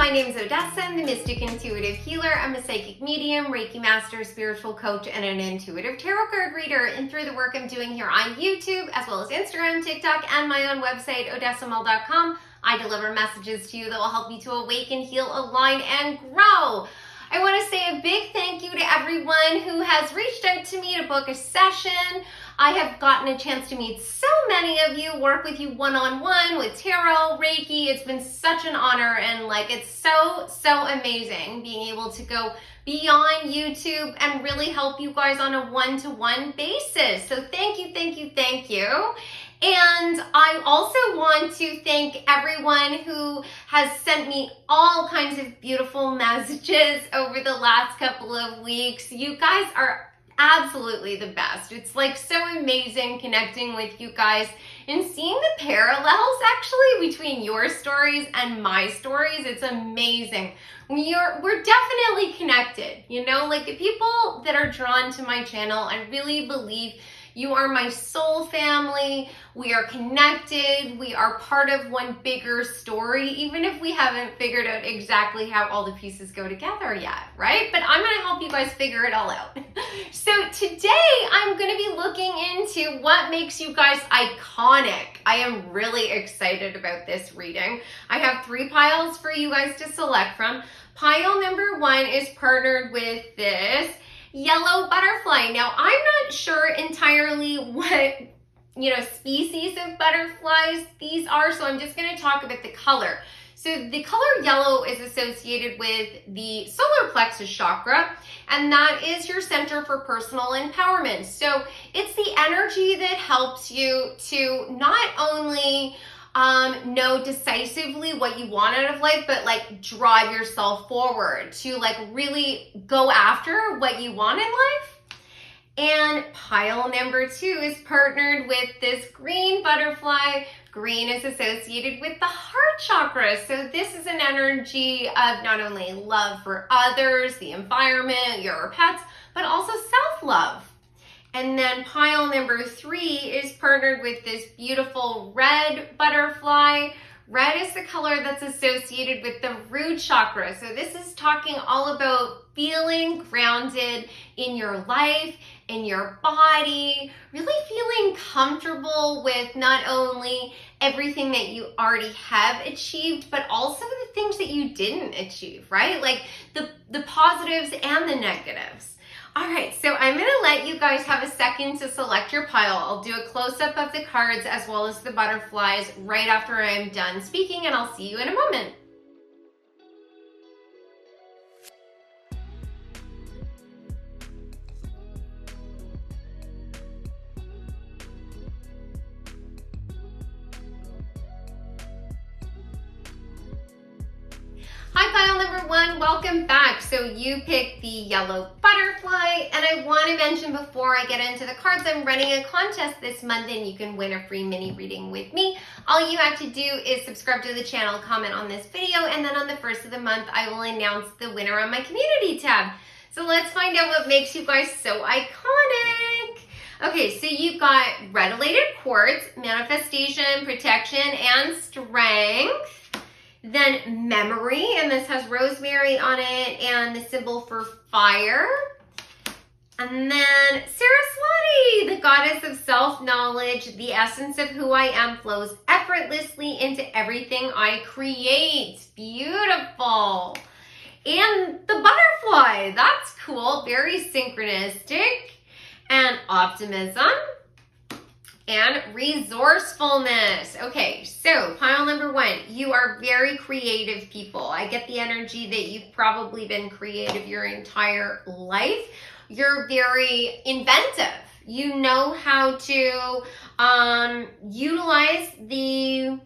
my name is Odessa. I'm the Mystic Intuitive Healer. I'm a psychic medium, Reiki master, spiritual coach, and an intuitive tarot card reader. And through the work I'm doing here on YouTube, as well as Instagram, TikTok, and my own website, odessamal.com, I deliver messages to you that will help you to awaken, heal, align, and grow. I want to say a big thank you to everyone who has reached out to me to book a session. I have gotten a chance to meet so many of you, work with you one-on-one with tarot, Reiki. It's been such an honor, and it's so amazing being able to go beyond YouTube and really help you guys on a one-to-one basis. So thank you, thank you, thank you. And I also want to thank everyone who has sent me all kinds of beautiful messages over the last couple of weeks. You guys are absolutely the best. It's so amazing connecting with you guys and seeing the parallels actually between your stories and my stories. It's amazing. We're definitely connected, the people that are drawn to my channel. I really believe you are my soul family. We are connected. We are part of one bigger story, even if we haven't figured out exactly how all the pieces go together yet, right? But I'm going to help you guys figure it all out. So today I'm going to be looking into what makes you guys iconic. I am really excited about this reading. I have 3 piles for you guys to select from. Pile number 1 is partnered with this yellow butterfly. Now, I'm not sure entirely what, species of butterflies these are, so I'm just going to talk about the color. So the color yellow is associated with the solar plexus chakra, and that is your center for personal empowerment. So it's the energy that helps you to not only know decisively what you want out of life, but drive yourself forward to really go after what you want in life. And pile number 2 is partnered with this green butterfly. Green is associated with the heart chakra. So this is an energy of not only love for others, the environment, your pets, but also self-love. And then pile number 3 is partnered with this beautiful red butterfly. Red is the color that's associated with the root chakra. So this is talking all about feeling grounded in your life, in your body, really feeling comfortable with not only everything that you already have achieved, but also the things that you didn't achieve, right? The positives and the negatives. All right, so I'm going to let you guys have a second to select your pile. I'll do a close-up of the cards as well as the butterflies right after I'm done speaking, and I'll see you in a moment. Hi, pile number 1, welcome back. So you picked the yellow butterfly, and I want to mention before I get into the cards, I'm running a contest this month and you can win a free mini reading with me. All you have to do is subscribe to the channel, comment on this video, and then on the 1st of the month, I will announce the winner on my community tab. So let's find out what makes you guys so iconic. Okay, so you've got red elated quartz, manifestation, protection, and strength. Then memory, and this has rosemary on it and the symbol for fire. And then Saraswati, the goddess of self-knowledge. The essence of who I am flows effortlessly into everything I create. Beautiful. And the butterfly, that's cool, very synchronistic. And optimism. And resourcefulness. Okay, so pile number 1, you are very creative people. I get the energy that you've probably been creative your entire life. You're very inventive. You know how to utilize the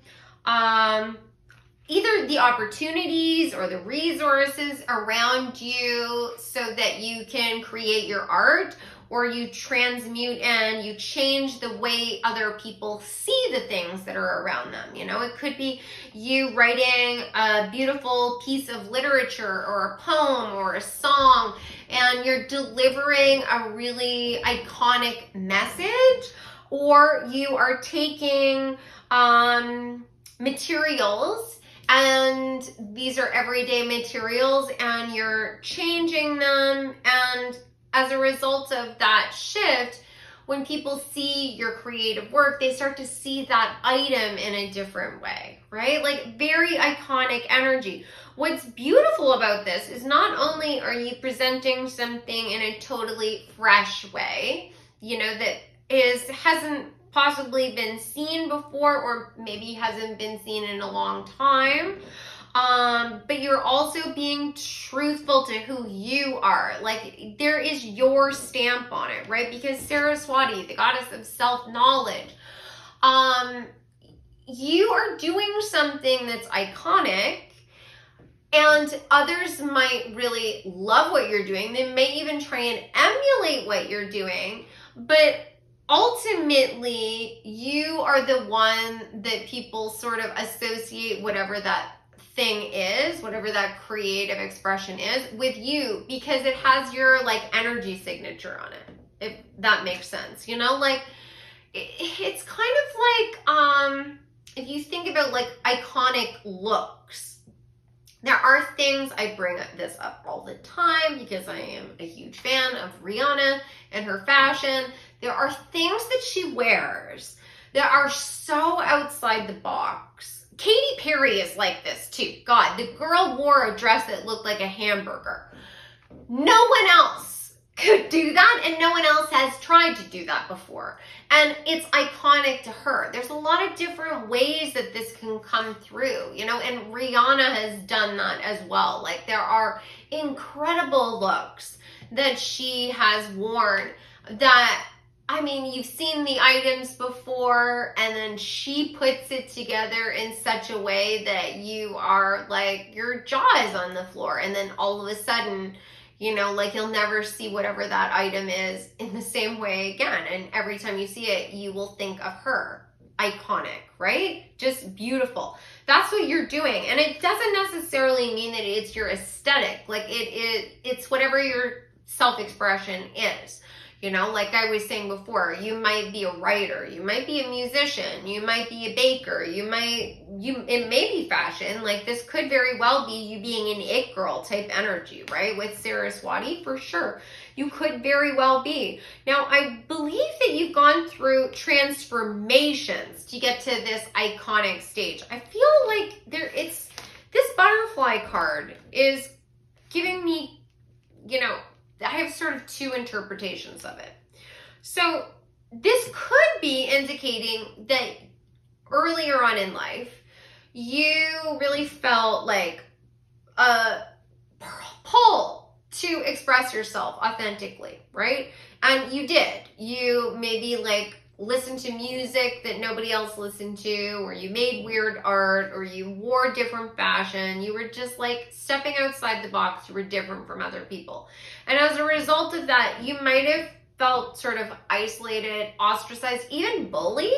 either the opportunities or the resources around you so that you can create your art, or you transmute and you change the way other people see the things that are around them. It could be you writing a beautiful piece of literature or a poem or a song, and you're delivering a really iconic message, or you are taking materials And these are everyday materials and you're changing them. And as a result of that shift, when people see your creative work, they start to see that item in a different way, right? Like very iconic energy. What's beautiful about this is not only are you presenting something in a totally fresh way, that hasn't possibly been seen before, or maybe hasn't been seen in a long time. But you're also being truthful to who you are. Like there is your stamp on it, right? Because Saraswati, the goddess of self-knowledge, you are doing something that's iconic, and others might really love what you're doing. They may even try and emulate what you're doing, but ultimately you are the one that people sort of associate whatever that thing is, whatever that creative expression is, with you, because it has your like energy signature on it, if that makes sense. Like it's kind of like if you think about like iconic looks, there are things, I bring this up all the time because I am a huge fan of Rihanna and her fashion. There are things that she wears that are so outside the box. Katy Perry is like this too. God, the girl wore a dress that looked like a hamburger. No one else could do that, and no one else has tried to do that before. And it's iconic to her. There's a lot of different ways that this can come through, and Rihanna has done that as well. Like there are incredible looks that she has worn that, I mean, you've seen the items before, and then she puts it together in such a way that you are like, your jaw is on the floor, and then all of a sudden, like you'll never see whatever that item is in the same way again. And every time you see it, you will think of her. Iconic, right? Just beautiful. That's what you're doing. And it doesn't necessarily mean that it's your aesthetic. Like it's whatever your self-expression is. Like I was saying before, you might be a writer, you might be a musician, you might be a baker, it may be fashion. Like this could very well be you being an it girl type energy, right? With Saraswati, for sure. You could very well be. Now, I believe that you've gone through transformations to get to this iconic stage. I feel like this butterfly card is giving me, I have sort of two interpretations of it. So this could be indicating that earlier on in life, you really felt like a pull to express yourself authentically, right? And you did. You maybe like listened to music that nobody else listened to, or you made weird art, or you wore different fashion. You were just like stepping outside the box. You were different from other people. And as a result of that, you might have felt sort of isolated, ostracized, even bullied.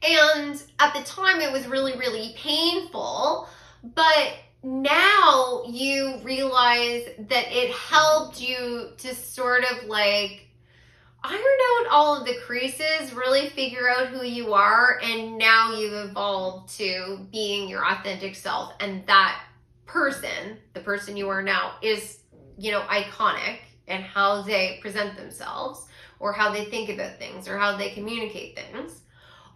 And at the time, it was really, really painful. But now you realize that it helped you to sort of like iron out all of the creases, really figure out who you are, and now you've evolved to being your authentic self. And that person, the person you are now, is, iconic in how they present themselves, or how they think about things, or how they communicate things.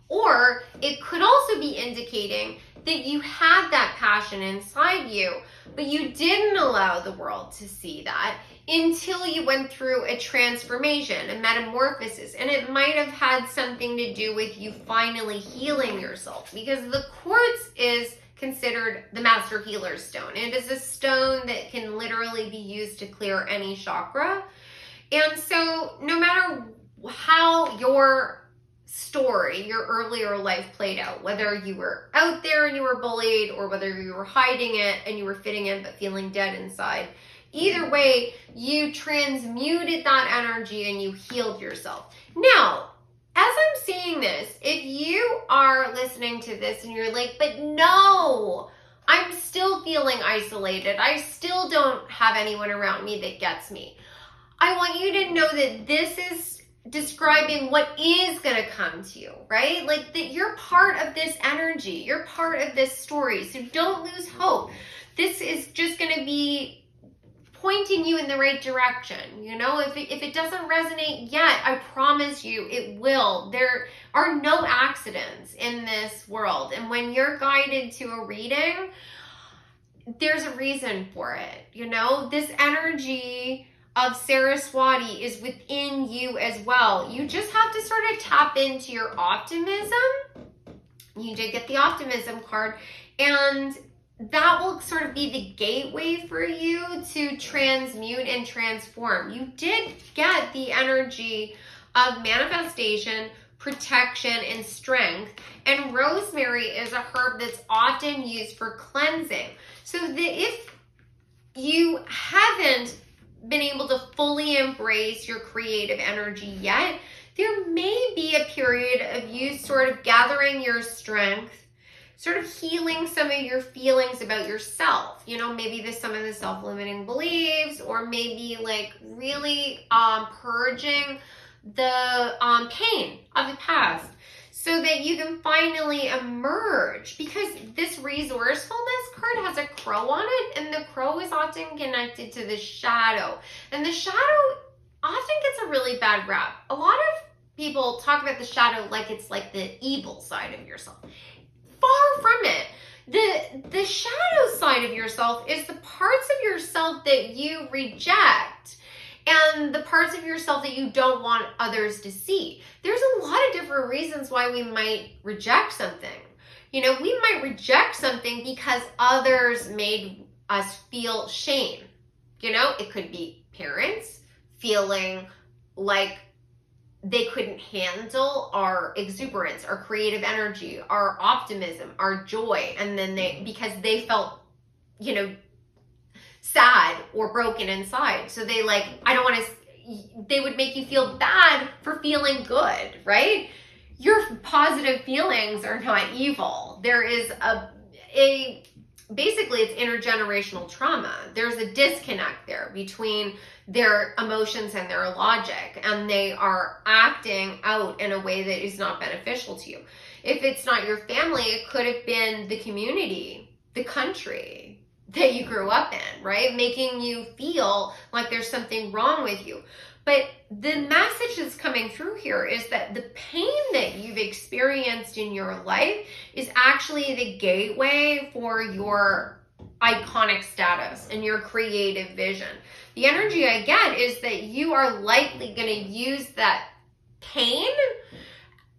Or it could also be indicating that you had that passion inside you, but you didn't allow the world to see that until you went through a transformation, a metamorphosis. And it might have had something to do with you finally healing yourself, because the quartz is considered the master healer's stone. It is a stone that can literally be used to clear any chakra. And so no matter how your story, your earlier life played out, whether you were out there and you were bullied, or whether you were hiding it and you were fitting in but feeling dead inside, either way, you transmuted that energy and you healed yourself. Now, as I'm saying this, if you are listening to this and you're like, but no, I'm still feeling isolated, I still don't have anyone around me that gets me, I want you to know that this is describing what is going to come to you, right? Like that you're part of this energy, you're part of this story. So don't lose hope. This is just going to be pointing you in the right direction. You know, if it doesn't resonate yet, I promise you it will. There are no accidents in this world. And when you're guided to a reading, there's a reason for it. You know, this energy of Saraswati is within you as well. You just have to sort of tap into your optimism. You did get the optimism card, and that will sort of be the gateway for you to transmute and transform. You did get the energy of manifestation, protection, and strength. And rosemary is a herb that's often used for cleansing. So that if you haven't been able to fully embrace your creative energy yet, there may be a period of you sort of gathering your strength, sort of healing some of your feelings about yourself. You know, maybe there's some of the self-limiting beliefs, or maybe like really purging the pain of the past, so that you can finally emerge. Because this resourcefulness card has a crow on it, and the crow is often connected to the shadow. And the shadow often gets a really bad rap. A lot of people talk about the shadow like it's like the evil side of yourself. Far from it. The shadow side of yourself is the parts of yourself that you reject, and the parts of yourself that you don't want others to see. There's a lot of different reasons why we might reject something. You know, we might reject something because others made us feel shame. You know, it could be parents feeling like they couldn't handle our exuberance, our creative energy, our optimism, our joy. And then because they felt, you know, sad or broken inside. So they like, they would make you feel bad for feeling good, right? Your positive feelings are not evil. There is basically it's intergenerational trauma. There's a disconnect there between their emotions and their logic, and they are acting out in a way that is not beneficial to you. If it's not your family, it could have been the community, the country that you grew up in, right? Making you feel like there's something wrong with you. But the message that's coming through here is that the pain that you've experienced in your life is actually the gateway for your iconic status and your creative vision. The energy I get is that you are likely going to use that pain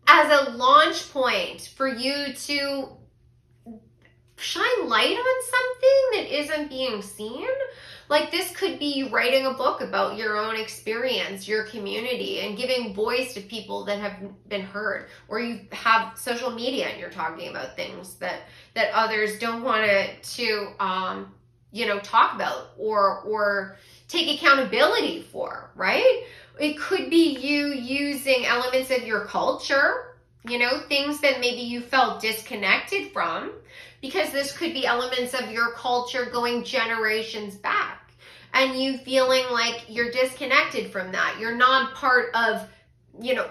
as a launch point for you to shine light on something that isn't being seen. Like this could be writing a book about your own experience, your community, and giving voice to people that have been hurt. Or you have social media and you're talking about things that others don't want to talk about or take accountability for, right? It could be you using elements of your culture, things that maybe you felt disconnected from, because this could be elements of your culture going generations back, and you feeling like you're disconnected from that. You're not part of,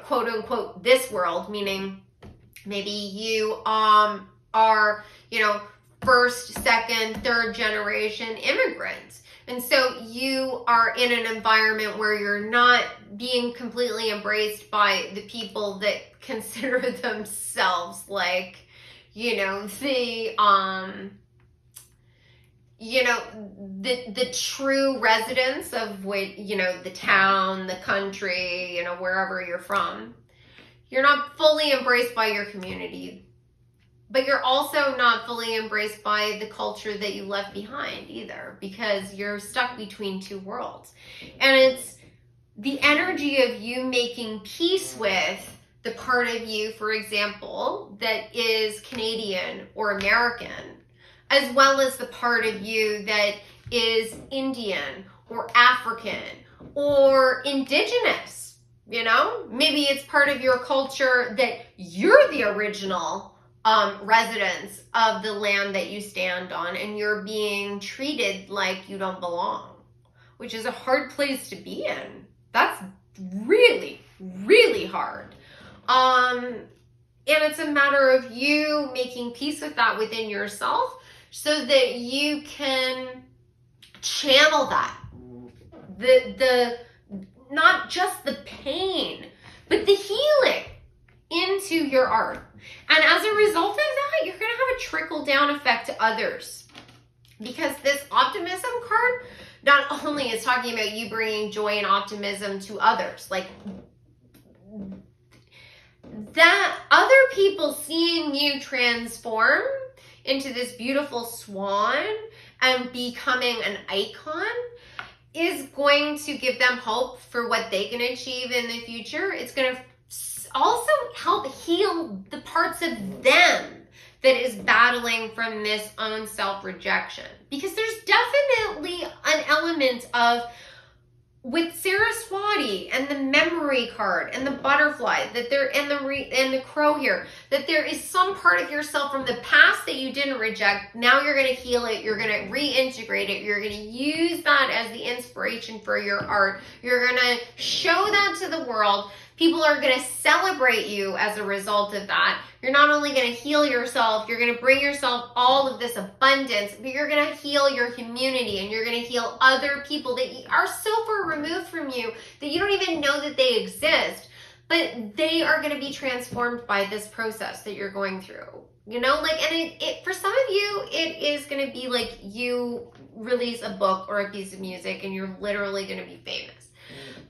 quote unquote, this world, meaning maybe you are, first, second, third generation immigrants. And so you are in an environment where you're not being completely embraced by the people that consider themselves like, the true residents of what, the town, the country, wherever you're from. You're not fully embraced by your community, but you're also not fully embraced by the culture that you left behind either, because you're stuck between two worlds. And it's the energy of you making peace with the part of you, for example, that is Canadian or American, as well as the part of you that is Indian or African or indigenous. Maybe it's part of your culture that you're the original residents of the land that you stand on, and you're being treated like you don't belong, which is a hard place to be in. That's really, really hard. And it's a matter of you making peace with that within yourself so that you can channel that. The not just the pain, but the healing into your art. And as a result of that, you're going to have a trickle down effect to others. Because this optimism card not only is talking about you bringing joy and optimism to others, like that other people seeing you transform into this beautiful swan and becoming an icon is going to give them hope for what they can achieve in the future. It's going to also help heal the parts of them that is battling from this own self-rejection. Because there's definitely an element of, with Saraswati and the memory card and the butterfly that there and the crow here, that there is some part of yourself from the past that you didn't reject. Now you're going to heal it. You're going to reintegrate it. You're going to use that as the inspiration for your art. You're going to show that to the world. People are going to celebrate you as a result of that. You're not only going to heal yourself, you're going to bring yourself all of this abundance, but you're going to heal your community and you're going to heal other people that are so far removed from you that you don't even know that they exist, but they are going to be transformed by this process that you're going through. You know, like, and it for some of you, it is going to be like you release a book or a piece of music and you're literally going to be famous.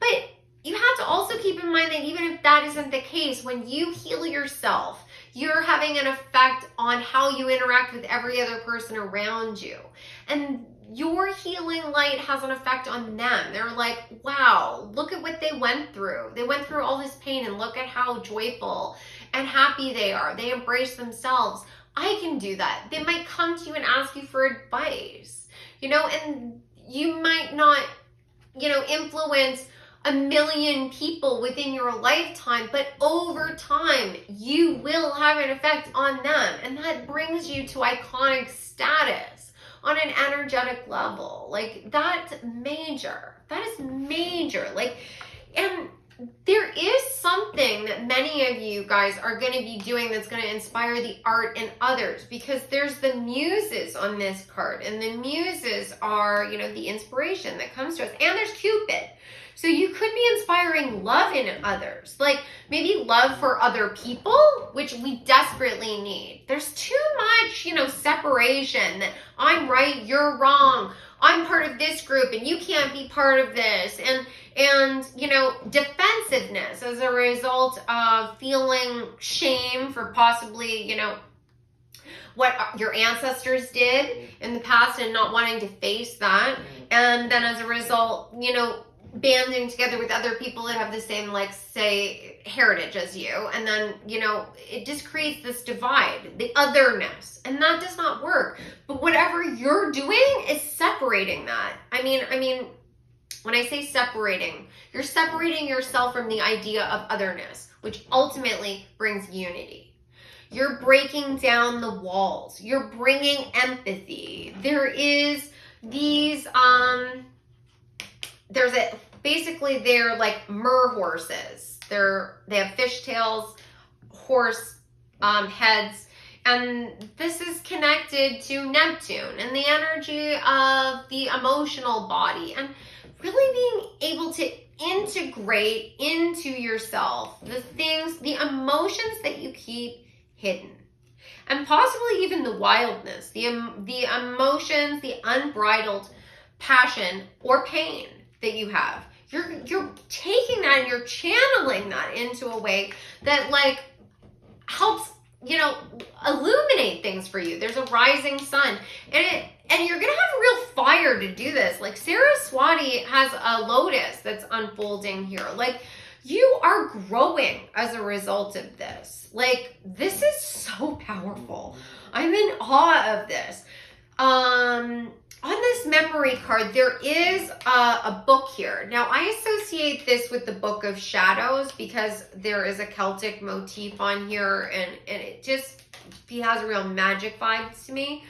But you have to also keep in mind that even if that isn't the case, when you heal yourself, you're having an effect on how you interact with every other person around you. And your healing light has an effect on them. They're like, wow, look at what they went through. They went through all this pain and look at how joyful and happy they are. They embrace themselves. I can do that. They might come to you and ask you for advice, you know, and you might not, you know, influence 1 million people within your lifetime, but over time, you will have an effect on them. And that brings you to iconic status on an energetic level. Like, that's major. That is major. Like, and there is something that many of you guys are going to be doing that's going to inspire the art in others, because there's the muses on this card, and the muses are, you know, the inspiration that comes to us, and there's Cupid. So you could be inspiring love in others, like maybe love for other people, which we desperately need. There's too much, you know, separation, that I'm right, you're wrong. I'm part of this group and you can't be part of this. And you know, defensiveness as a result of feeling shame for possibly, you know, what your ancestors did in the past and not wanting to face that. And then as a result, you know, banding together with other people that have the same, like, say, heritage as you, and then, you know, it just creates this divide, the otherness, and that does not work. But whatever you're doing is separating that. I mean, when I say separating, you're separating yourself from the idea of otherness, which ultimately brings unity. You're breaking down the walls. You're bringing empathy. There is these, basically they're like mer horses. They have fishtails, horse heads, and this is connected to Neptune and the energy of the emotional body, and really being able to integrate into yourself the things, the emotions that you keep hidden, and possibly even the wildness, the emotions, the unbridled passion or pain that you have. You're taking that and you're channeling that into a way that, like, helps, you know, illuminate things for you. There's a rising sun, and you're gonna have a real fire to do this. Like, Saraswati has a lotus that's unfolding here. Like, you are growing as a result of this. Like, this is so powerful. I'm in awe of this. On this memory card, there is a book here. Now, I associate this with the Book of Shadows because there is a Celtic motif on here, and it just has real magic vibes to me.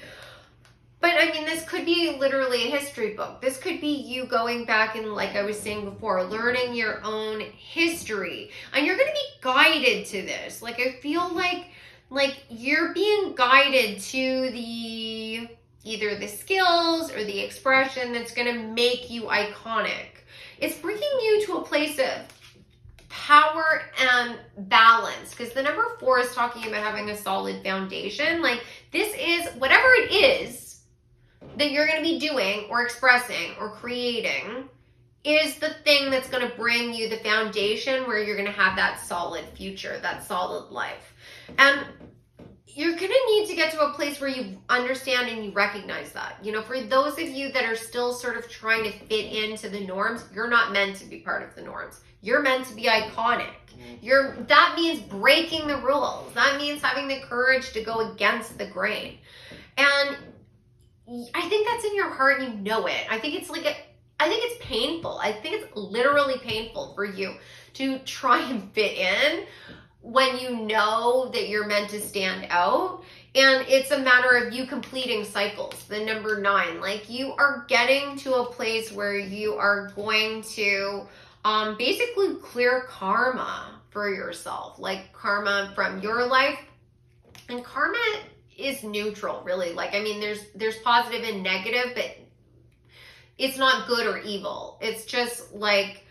But I mean, this could be literally a history book. This could be you going back and, like I was saying before, learning your own history. And you're going to be guided to this. Like, I feel like you're being guided to the either the skills or the expression that's going to make you iconic. It's bringing you to a place of power and balance, because the number 4 is talking about having a solid foundation. Like, this is whatever it is that you're going to be doing or expressing or creating is the thing that's going to bring you the foundation where you're going to have that solid future, that solid life. And you're going to need to get to a place where you understand and you recognize that. You know, for those of you that are still sort of trying to fit into the norms, you're not meant to be part of the norms. You're meant to be iconic. That means breaking the rules. That means having the courage to go against the grain. And I think that's in your heart and you know it. I think it's painful. I think it's literally painful for you to try and fit in when you know that you're meant to stand out. And it's a matter of you completing cycles. The number 9, like, you are getting to a place where you are going to basically clear karma for yourself, like karma from your life. And karma is neutral, really. Like, I mean, there's positive and negative, but it's not good or evil. It's just like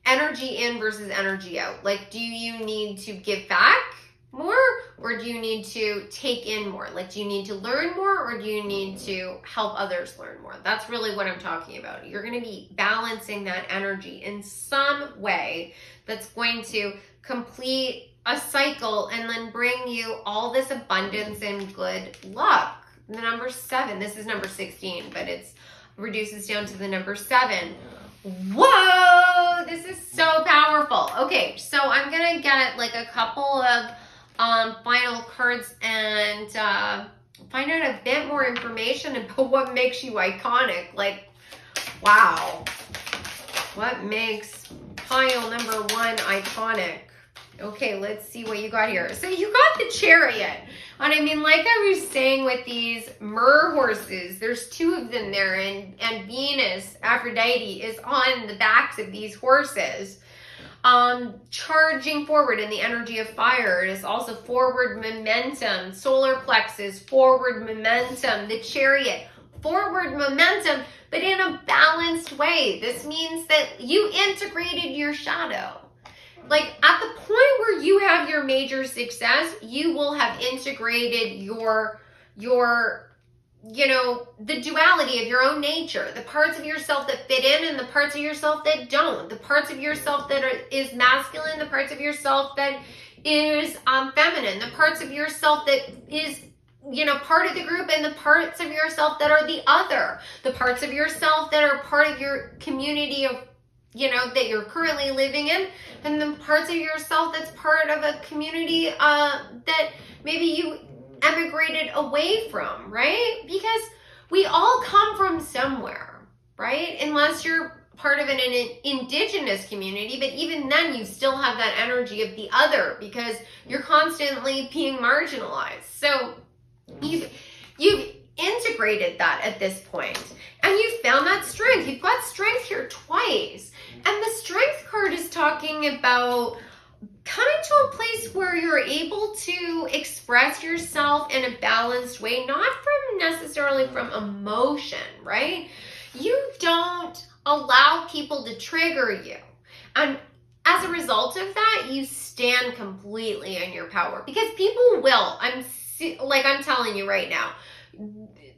energy in versus energy out. Like, do you need to give back more, or do you need to take in more? Like, do you need to learn more, or do you need to help others learn more? That's really what I'm talking about. You're going to be balancing that energy in some way that's going to complete a cycle and then bring you all this abundance and good luck. The number 7, this is number 16, but it's reduces down to the number 7. Whoa, this is so powerful. Okay, so I'm gonna get like a couple of final cards and find out a bit more information about what makes you iconic. Like, wow, what makes pile number 1 iconic? Okay, let's see what you got here. So you got the Chariot. And I mean, like I was saying with these Mer horses, there's 2 of them there, and Venus, Aphrodite, is on the backs of these horses, charging forward in the energy of fire. It is also forward momentum, solar plexus, forward momentum, the Chariot, forward momentum, but in a balanced way. This means that you integrated your shadow. Like, at the point where you have your major success, you will have integrated your you know, the duality of your own nature, the parts of yourself that fit in and the parts of yourself that don't, the parts of yourself that is masculine, the parts of yourself that is feminine, the parts of yourself that is, you know, part of the group, and the parts of yourself that are the other, the parts of yourself that are part of your community of, you know, that you're currently living in, and the parts of yourself that's part of a community that maybe you emigrated away from, right? Because we all come from somewhere, right? Unless you're part of an indigenous community, but even then you still have that energy of the other because you're constantly being marginalized. So you've integrated that at this point, and you've found that strength. You've got strength here twice. And the strength card is talking about coming to a place where you're able to express yourself in a balanced way, not necessarily from emotion, right? You don't allow people to trigger you. And as a result of that, you stand completely in your power, because people will. I'm telling you right now,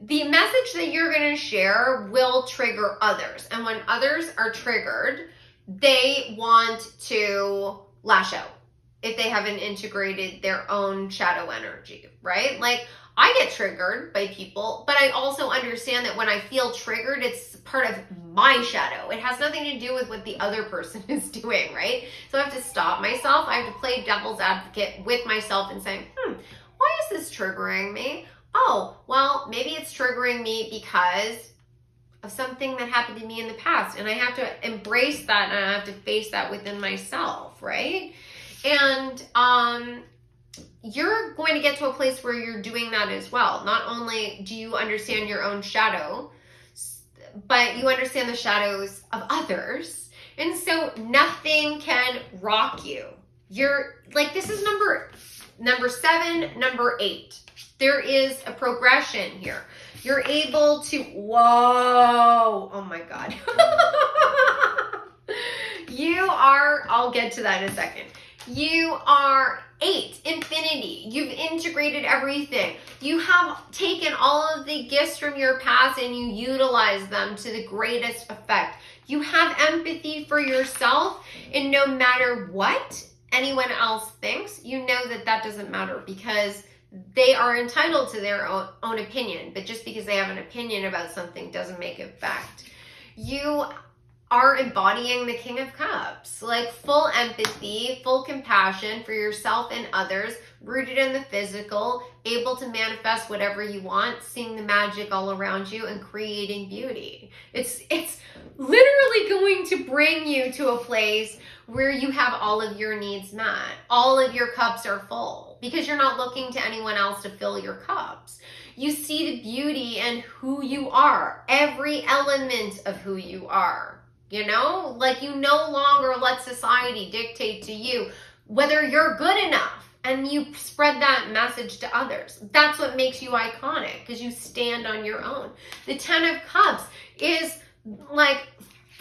the message that you're going to share will trigger others. And when others are triggered, they want to lash out if they haven't integrated their own shadow energy, right? Like, I get triggered by people, but I also understand that when I feel triggered, it's part of my shadow. It has nothing to do with what the other person is doing, right? So I have to stop myself. I have to play devil's advocate with myself and say, why is this triggering me? Oh, well, maybe it's triggering me because of something that happened to me in the past, and I have to embrace that, and I have to face that within myself, right? And you're going to get to a place where you're doing that as well. Not only do you understand your own shadow, but you understand the shadows of others. And so nothing can rock you. You're like, this is number 7, number 8. There is a progression here. You're able to, whoa, oh my God. You are, I'll get to that in a second. You are 8, infinity. You've integrated everything. You have taken all of the gifts from your past and you utilize them to the greatest effect. You have empathy for yourself, and no matter what anyone else thinks, you know that that doesn't matter because they are entitled to their own opinion. But just because they have an opinion about something doesn't make it fact. You are embodying the King of Cups, like full empathy, full compassion for yourself and others, rooted in the physical, able to manifest whatever you want, seeing the magic all around you and creating beauty. It's literally going to bring you to a place where you have all of your needs met. All of your cups are full because you're not looking to anyone else to fill your cups. You see the beauty in who you are, every element of who you are. You know, like you no longer let society dictate to you whether you're good enough, and you spread that message to others. That's what makes you iconic, because you stand on your own. The 10 of Cups is like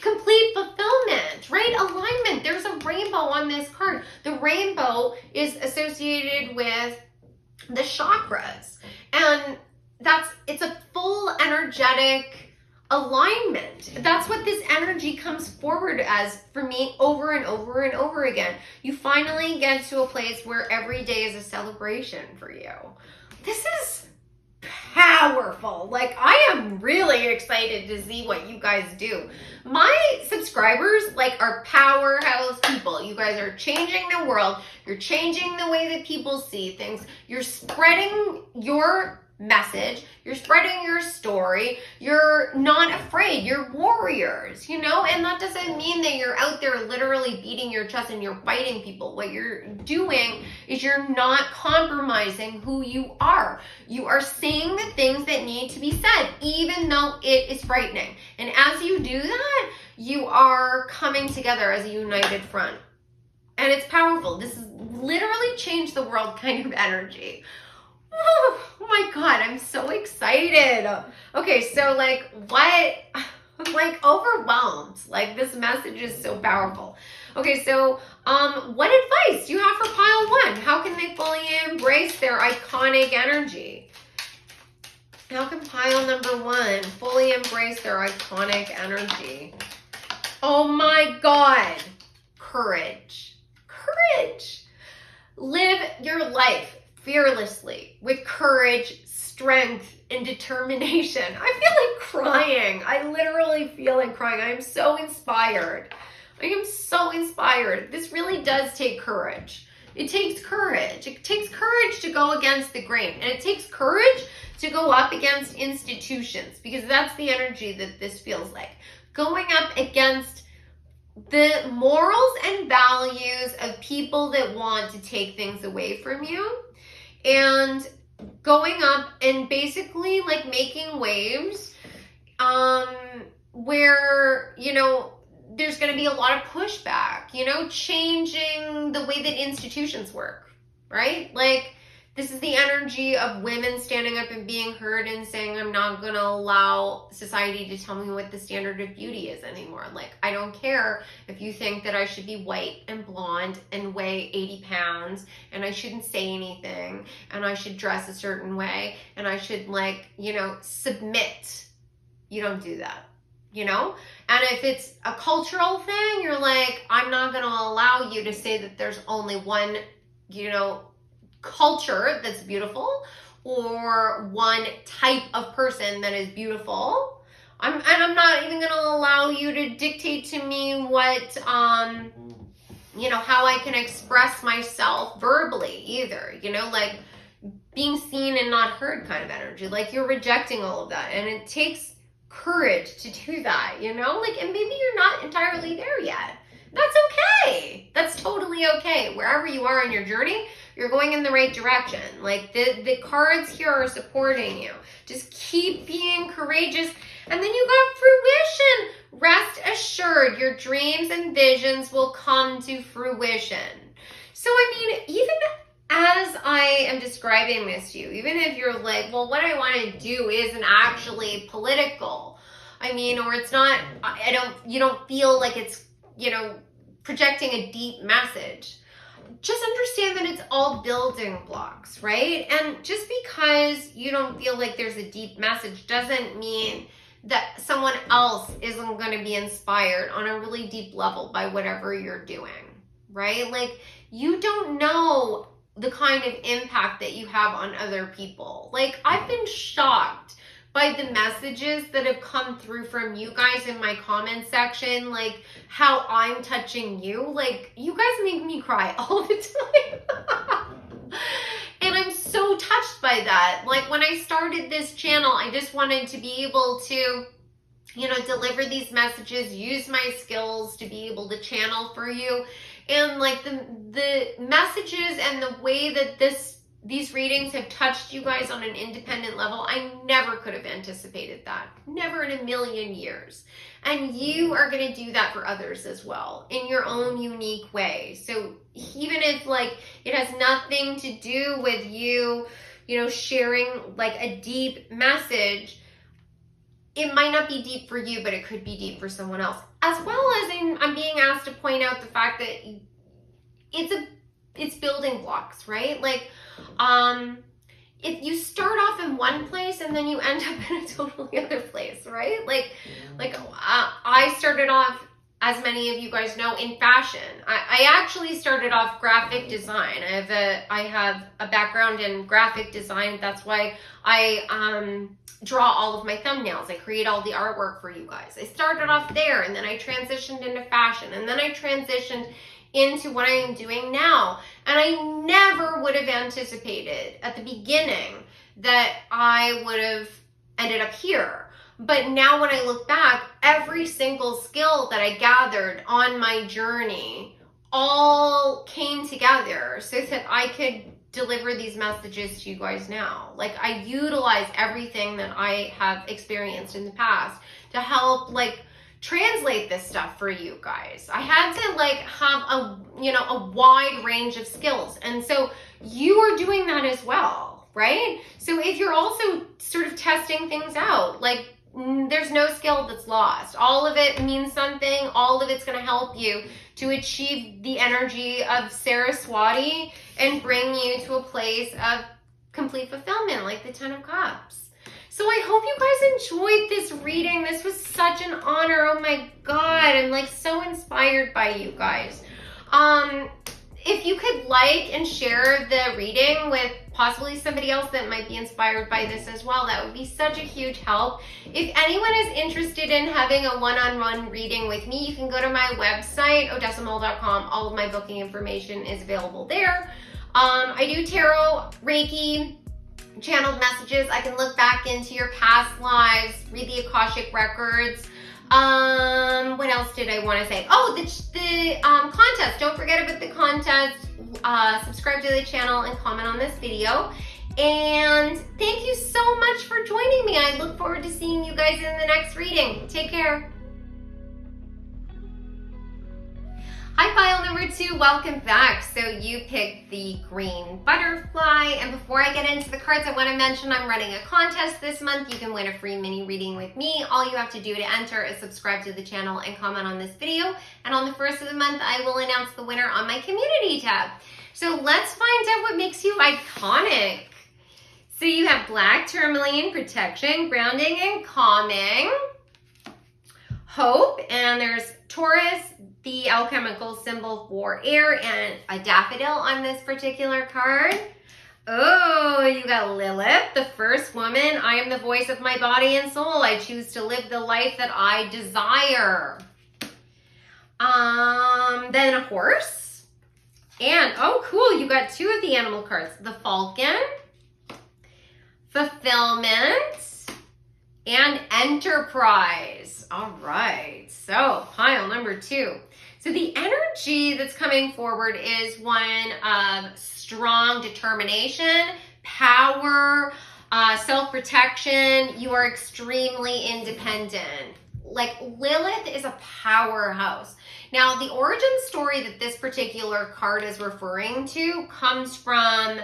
complete fulfillment, right? Alignment. There's a rainbow on this card. The rainbow is associated with the chakras, and it's a full energetic alignment. That's what this energy comes forward as for me over and over and over again. You finally get to a place where every day is a celebration for you. This is powerful. Like, I am really excited to see what you guys do. My subscribers are powerhouse people. You guys are changing the world. You're changing the way that people see things. You're spreading your message. You're spreading your story. You're not afraid. You're warriors, and that doesn't mean that you're out there literally beating your chest and you're fighting people. What you're doing is you're not compromising who you are. You are saying the things that need to be said, even though it is frightening. And as you do that, you are coming together as a united front. And it's powerful. This is literally change the world kind of energy. Oh my God, I'm so excited. Okay, so overwhelmed. This message is so powerful. Okay, so what advice do you have for pile 1? How can they fully embrace their iconic energy? How can pile number 1 fully embrace their iconic energy? Oh my God, courage. Courage. Live your life fearlessly, with courage, strength, and determination. I feel like crying. I literally feel like crying. I am so inspired. I am so inspired. This really does take courage. It takes courage. It takes courage to go against the grain. And it takes courage to go up against institutions, because that's the energy that this feels like. Going up against the morals and values of people that want to take things away from you. And going up and basically making waves where, there's going to be a lot of pushback, changing the way that institutions work, right? This is the energy of women standing up and being heard and saying, I'm not going to allow society to tell me what the standard of beauty is anymore. I don't care if you think that I should be white and blonde and weigh 80 pounds and I shouldn't say anything and I should dress a certain way and I should submit. You don't do that, And if it's a cultural thing, you're I'm not going to allow you to say that there's only one, culture that's beautiful or one type of person that is beautiful. I'm not even going to allow you to dictate to me what how I can express myself verbally either, being seen and not heard kind of energy. You're rejecting all of that, and it takes courage to do that, and maybe you're not entirely there yet. That's okay. That's totally okay. Wherever you are in your journey, You're going in the right direction. Like the cards here are supporting you. Just keep being courageous. And then you got fruition. Rest assured, your dreams and visions will come to fruition. So, I mean, even as I am describing this to you, even if you're like, well, what I want to do isn't actually political. I mean, or it's not, you don't feel like it's, projecting a deep message. Just understand that it's all building blocks, right? And just because you don't feel like there's a deep message doesn't mean that someone else isn't going to be inspired on a really deep level by whatever you're doing, right? Like, you don't know the kind of impact that you have on other people. Like, I've been shocked by the messages that have come through from you guys in my comment section, like how I'm touching you. Like, you guys make me cry all the time. And I'm so touched by that. Like, when I started this channel, I just wanted to be able to, deliver these messages, use my skills to be able to channel for you. And like the messages and the way that these readings have touched you guys on an independent level, I never could have anticipated that. Never in a million years. And you are going to do that for others as well in your own unique way. So even if like it has nothing to do with you, sharing like a deep message, it might not be deep for you, but it could be deep for someone else. As well as I'm being asked to point out the fact that it's building blocks, right? Like, if you start off in one place and then you end up in a totally other place, right? Like I started off, as many of you guys know, in fashion. I actually started off graphic design. I have a background in graphic design. That's why I draw all of my thumbnails. I create all the artwork for you guys. I started off there, and then I transitioned into fashion, and then I transitioned into what I am doing now. And I never would have anticipated at the beginning that I would have ended up here. But now when I look back, every single skill that I gathered on my journey all came together so that I could deliver these messages to you guys now. Like, I utilize everything that I have experienced in the past to help translate this stuff for you guys. I had to have a wide range of skills. And so you are doing that as well, right? So if you're also sort of testing things out, there's no skill that's lost. All of it means something. All of it's going to help you to achieve the energy of Saraswati and bring you to a place of complete fulfillment, like the 10 of Cups. So I hope you guys enjoyed this reading. This was such an honor. Oh my God. I'm so inspired by you guys. If you could like and share the reading with possibly somebody else that might be inspired by this as well, that would be such a huge help. If anyone is interested in having a one-on-one reading with me, you can go to my website, odessamol.com. All of my booking information is available there. I do tarot, Reiki, channeled messages. I can look back into your past lives, read the Akashic records. What else did I want to say? Oh, the contest. Don't forget about the contest. Subscribe to the channel and comment on this video. And thank you so much for joining me. I look forward to seeing you guys in the next reading. Take care. Hi, file number 2, welcome back. So you picked the green butterfly, and before I get into the cards, I want to mention I'm running a contest this month. You can win a free mini reading with me. All you have to do to enter is subscribe to the channel and comment on this video, and on the first of the month, I will announce the winner on my community tab. So let's find out what makes you iconic. So you have black tourmaline, protection, grounding, and calming. Hope, and there's Taurus, the alchemical symbol for air, and a daffodil on this particular card. Oh, you got Lilith, the first woman. I am the voice of my body and soul. I choose to live the life that I desire. Then a horse. And, oh cool, you got 2 of the animal cards. The falcon, fulfillment, and enterprise. All right, so pile number 2. So the energy that's coming forward is one of strong determination, power, self-protection. You are extremely independent. Like, Lilith is a powerhouse. Now, the origin story that this particular card is referring to comes from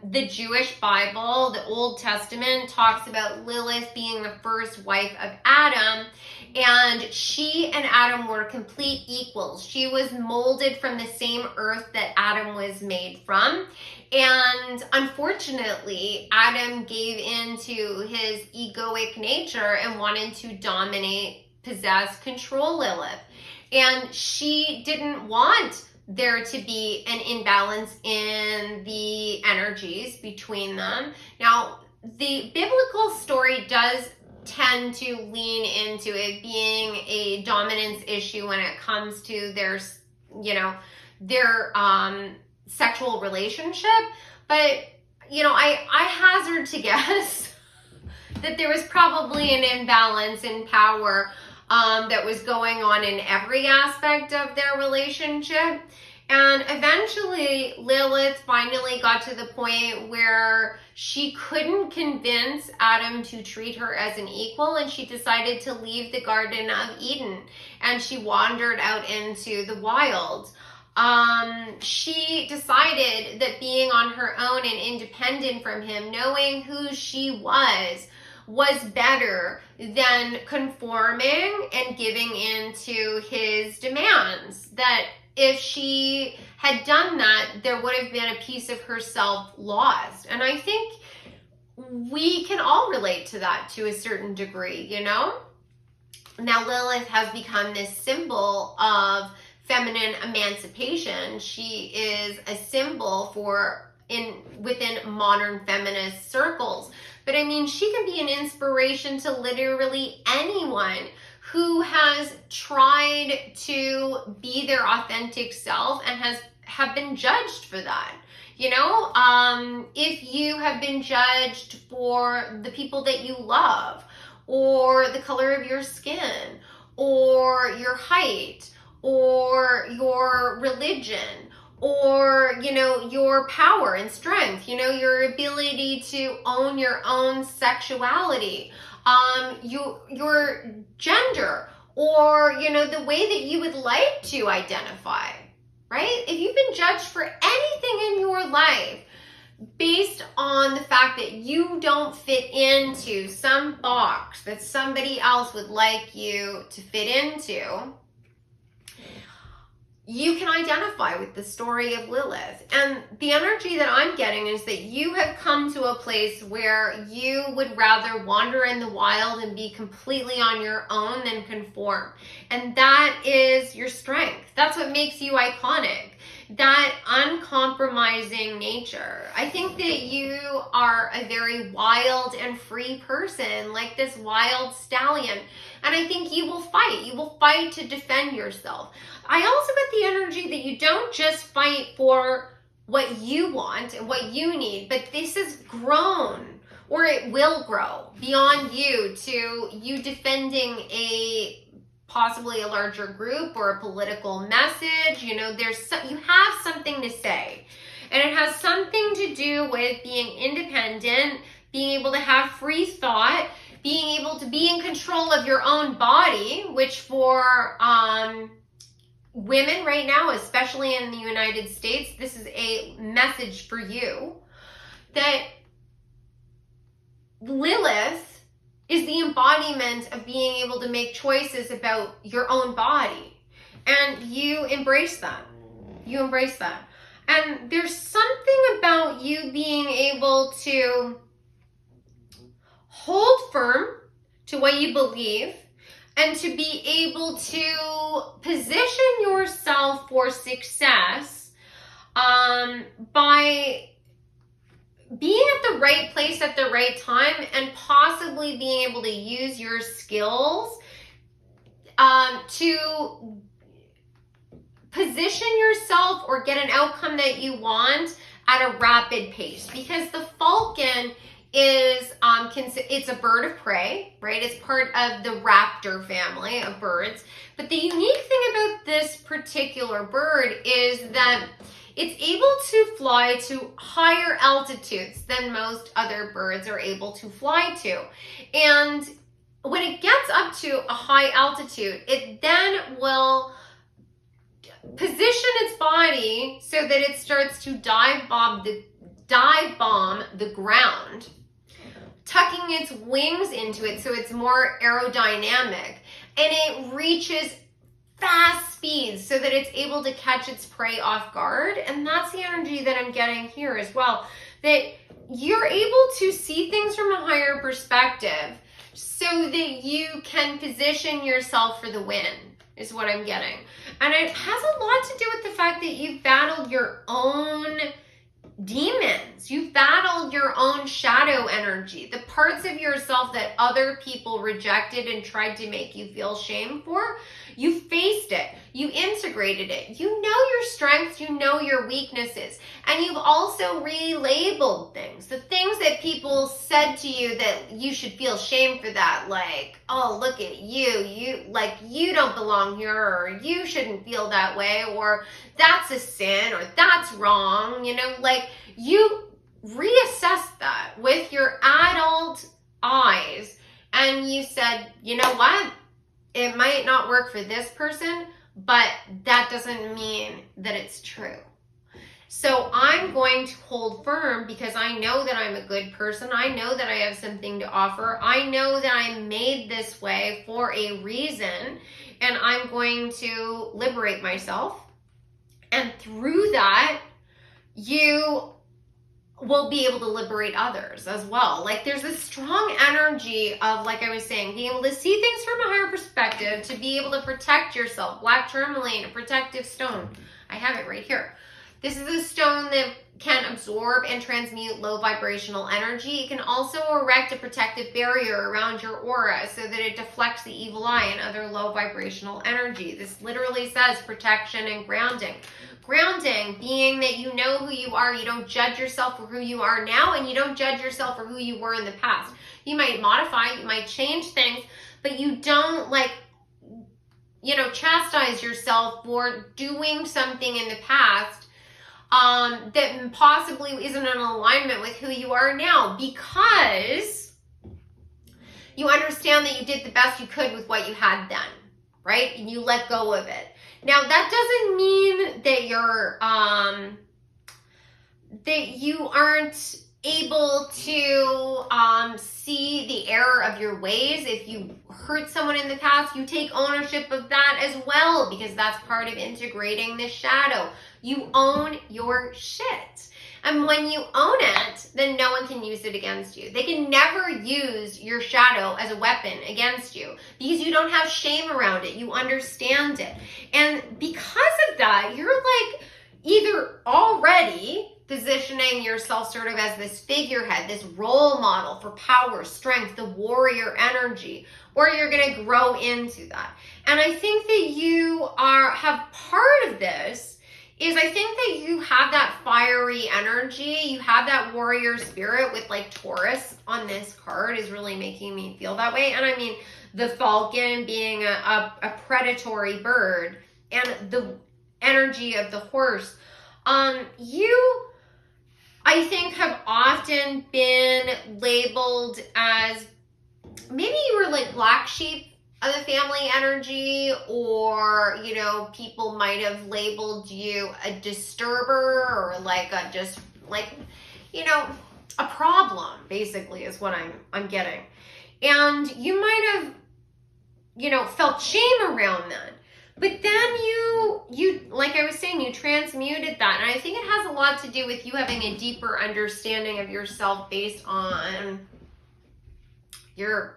the Jewish Bible. The Old Testament talks about Lilith being the first wife of Adam, and she and Adam were complete equals. She was molded from the same earth that Adam was made from. And unfortunately, Adam gave in to his egoic nature and wanted to dominate, possess, control Lilith. And she didn't want there to be an imbalance in the energies between them. Now, the biblical story does tend to lean into it being a dominance issue when it comes to their, their sexual relationship. But, I hazard to guess that there was probably an imbalance in power that was going on in every aspect of their relationship. And eventually, Lilith finally got to the point where she couldn't convince Adam to treat her as an equal, and she decided to leave the Garden of Eden, and she wandered out into the wild. She decided that being on her own and independent from him, knowing who she was better than conforming and giving in to his demands. That if she had done that, there would have been a piece of herself lost. And I think we can all relate to that to a certain degree, Now Lilith has become this symbol of feminine emancipation. She is a symbol within modern feminist circles. But I mean, she can be an inspiration to literally anyone who has tried to be their authentic self and have been judged for that. If you have been judged for the people that you love, or the color of your skin, or your height, or your religion, or, your power and strength, your ability to own your own sexuality, your gender, or, the way that you would like to identify, right? If you've been judged for anything in your life based on the fact that you don't fit into some box that somebody else would like you to fit into, you can identify with the story of Lilith. And the energy that I'm getting is that you have come to a place where you would rather wander in the wild and be completely on your own than conform. And that is your strength. That's what makes you iconic. That uncompromising nature. I think that you are a very wild and free person, like this wild stallion. And I think you will fight. You will fight to defend yourself. I also get the energy that you don't just fight for what you want and what you need, but this has grown, or it will grow beyond you, to you defending possibly a larger group or a political message. You have something to say, and it has something to do with being independent, being able to have free thought, being able to be in control of your own body, which for women right now, especially in the United States, this is a message for you, that Lilith is the embodiment of being able to make choices about your own body. And you embrace that. You embrace that. And there's something about you being able to hold firm to what you believe, and to be able to position yourself for success by being at the right place at the right time, and possibly being able to use your skills to position yourself or get an outcome that you want at a rapid pace. Because the Falcon is it's a bird of prey, right? It's part of the raptor family of birds. But the unique thing about this particular bird is that it's able to fly to higher altitudes than most other birds are able to fly to. And when it gets up to a high altitude, it then will position its body so that it starts to dive bomb the ground, tucking its wings into it so it's more aerodynamic, and it reaches fast speeds so that it's able to catch its prey off guard. And that's the energy that I'm getting here as well, that you're able to see things from a higher perspective so that you can position yourself for the win, is what I'm getting. And it has a lot to do with the fact that you've battled your own demons. You've battled your own shadow energy, the parts of yourself that other people rejected and tried to make you feel shame for. You faced it. You integrated it. You know your strengths. You know your weaknesses. And you've also relabeled things. The things that people said to you that you should feel shame for that, like, oh, look at you don't belong here, or you shouldn't feel that way, or that's a sin, or that's wrong, you reassessed that with your adult eyes, and you said, you know what? It might not work for this person, but that doesn't mean that it's true. So I'm going to hold firm because I know that I'm a good person. I know that I have something to offer. I know that I'm made this way for a reason, and I'm going to liberate myself. And through that, you will be able to liberate others as well. Like, there's a strong energy of, like I was saying, being able to see things from a higher perspective, to be able to protect yourself. Black tourmaline, a protective stone. I have it right here. This is a stone that can absorb and transmute low vibrational energy. It can also erect a protective barrier around your aura so that it deflects the evil eye and other low vibrational energy. This literally says protection and grounding. Grounding being that you know who you are. You don't judge yourself for who you are now, and you don't judge yourself for who you were in the past. You might modify, you might change things, but you don't chastise yourself for doing something in the past that possibly isn't in alignment with who you are now, because you understand that you did the best you could with what you had then, right? And you let go of it. Now, that doesn't mean that you aren't able to see the error of your ways. If you hurt someone in the past, you take ownership of that as well, because that's part of integrating the shadow. You own your shit. And when you own it, then no one can use it against you. They can never use your shadow as a weapon against you because you don't have shame around it. You understand it. And because of that, you're like either already positioning yourself sort of as this figurehead, this role model for power, strength, the warrior energy, or you're going to grow into that. And I think that you have part of this is, I think that you have that fiery energy, you have that warrior spirit with like Taurus on this card is really making me feel that way. And I mean, the falcon being a predatory bird, and the energy of the horse. You, I think, have often been labeled as, maybe you were like black sheep of the family energy, or people might have labeled you a disturber, or like a problem, basically, is what I'm getting. And you might have felt shame around that, but then you like I was saying, you transmuted that. And I think it has a lot to do with you having a deeper understanding of yourself based on your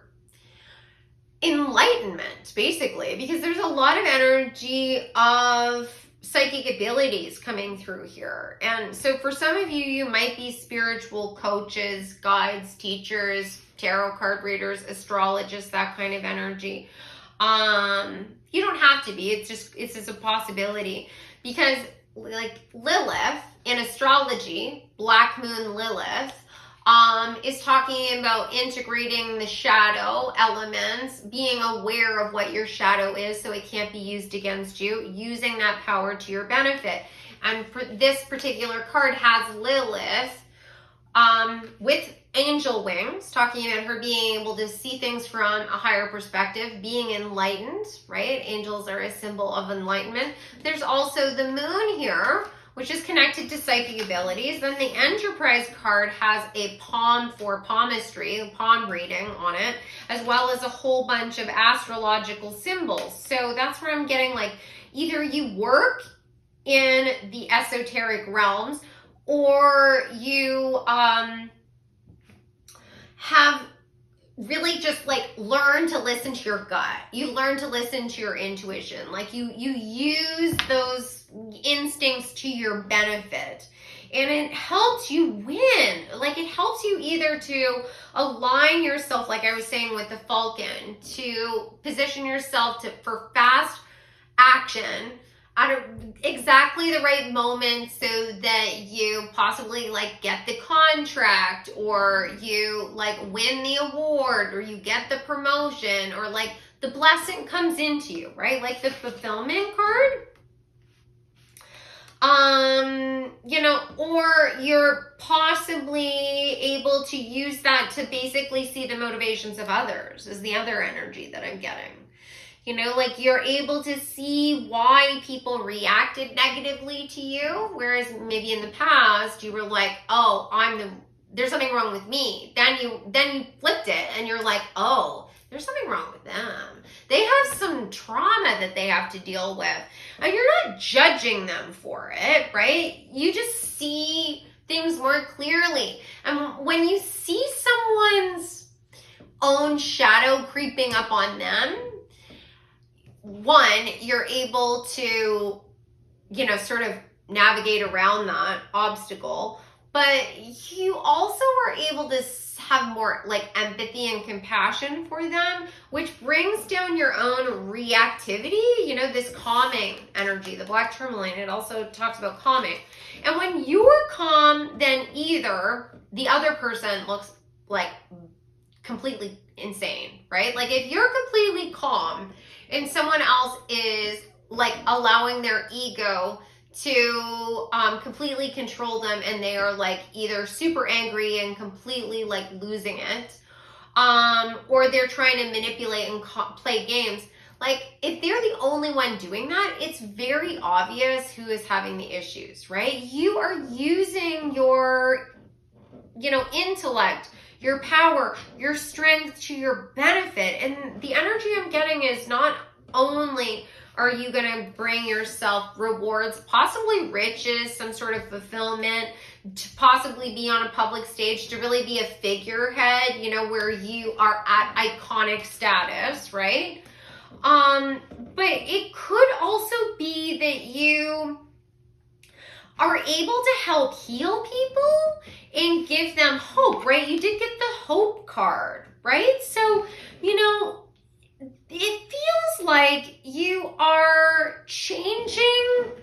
enlightenment, basically, because there's a lot of energy of psychic abilities coming through here. And so for some of you, you might be spiritual coaches, guides, teachers, tarot card readers, astrologists, that kind of energy. You don't have to be. It's just a possibility, because like Lilith in astrology, Black Moon Lilith, is talking about integrating the shadow elements, being aware of what your shadow is so it can't be used against you, using that power to your benefit. And for this particular card has Lilith with angel wings, talking about her being able to see things from a higher perspective, being enlightened, right? Angels are a symbol of enlightenment. There's also the moon here, which is connected to psychic abilities. Then the Enterprise card has a palm for palmistry, a palm reading on it, as well as a whole bunch of astrological symbols. So that's where I'm getting like, either you work in the esoteric realms, or you have really just like learn to listen to your gut. You learn to listen to your intuition. Like you use those instincts to your benefit. And it helps you win. Like it helps you either to align yourself, like I was saying with the Falcon, to position yourself for fast action at exactly the right moment so that you possibly like get the contract, or you like win the award, or you get the promotion, or like the blessing comes into you, right? Like the fulfillment card. Or you're possibly able to use that to basically see the motivations of others, is the other energy that I'm getting. Like you're able to see why people reacted negatively to you, whereas maybe in the past you were like, oh, there's something wrong with me. Then you flipped it and you're like, oh, there's something wrong with them. They have some trauma that they have to deal with. And you're not judging them for it, right? You just see things more clearly. And when you see someone's own shadow creeping up on them, one, you're able to, sort of navigate around that obstacle, but you also are able to have more like empathy and compassion for them, which brings down your own reactivity, this calming energy, the black tourmaline. It also talks about calming. And when you're calm, then either the other person looks like completely insane, right? Like if you're completely calm and someone else is like allowing their ego to completely control them, and they are like either super angry and completely like losing it, or they're trying to manipulate and play games. Like if they're the only one doing that, it's very obvious who is having the issues, right? You are using your, intellect, your power, your strength to your benefit. And the energy I'm getting is not only are you going to bring yourself rewards, possibly riches, some sort of fulfillment, to possibly be on a public stage, to really be a figurehead, where you are at iconic status, right? But it could also be that you are able to help heal people and give them hope, right? You did get the hope card, right? So, it feels like you are changing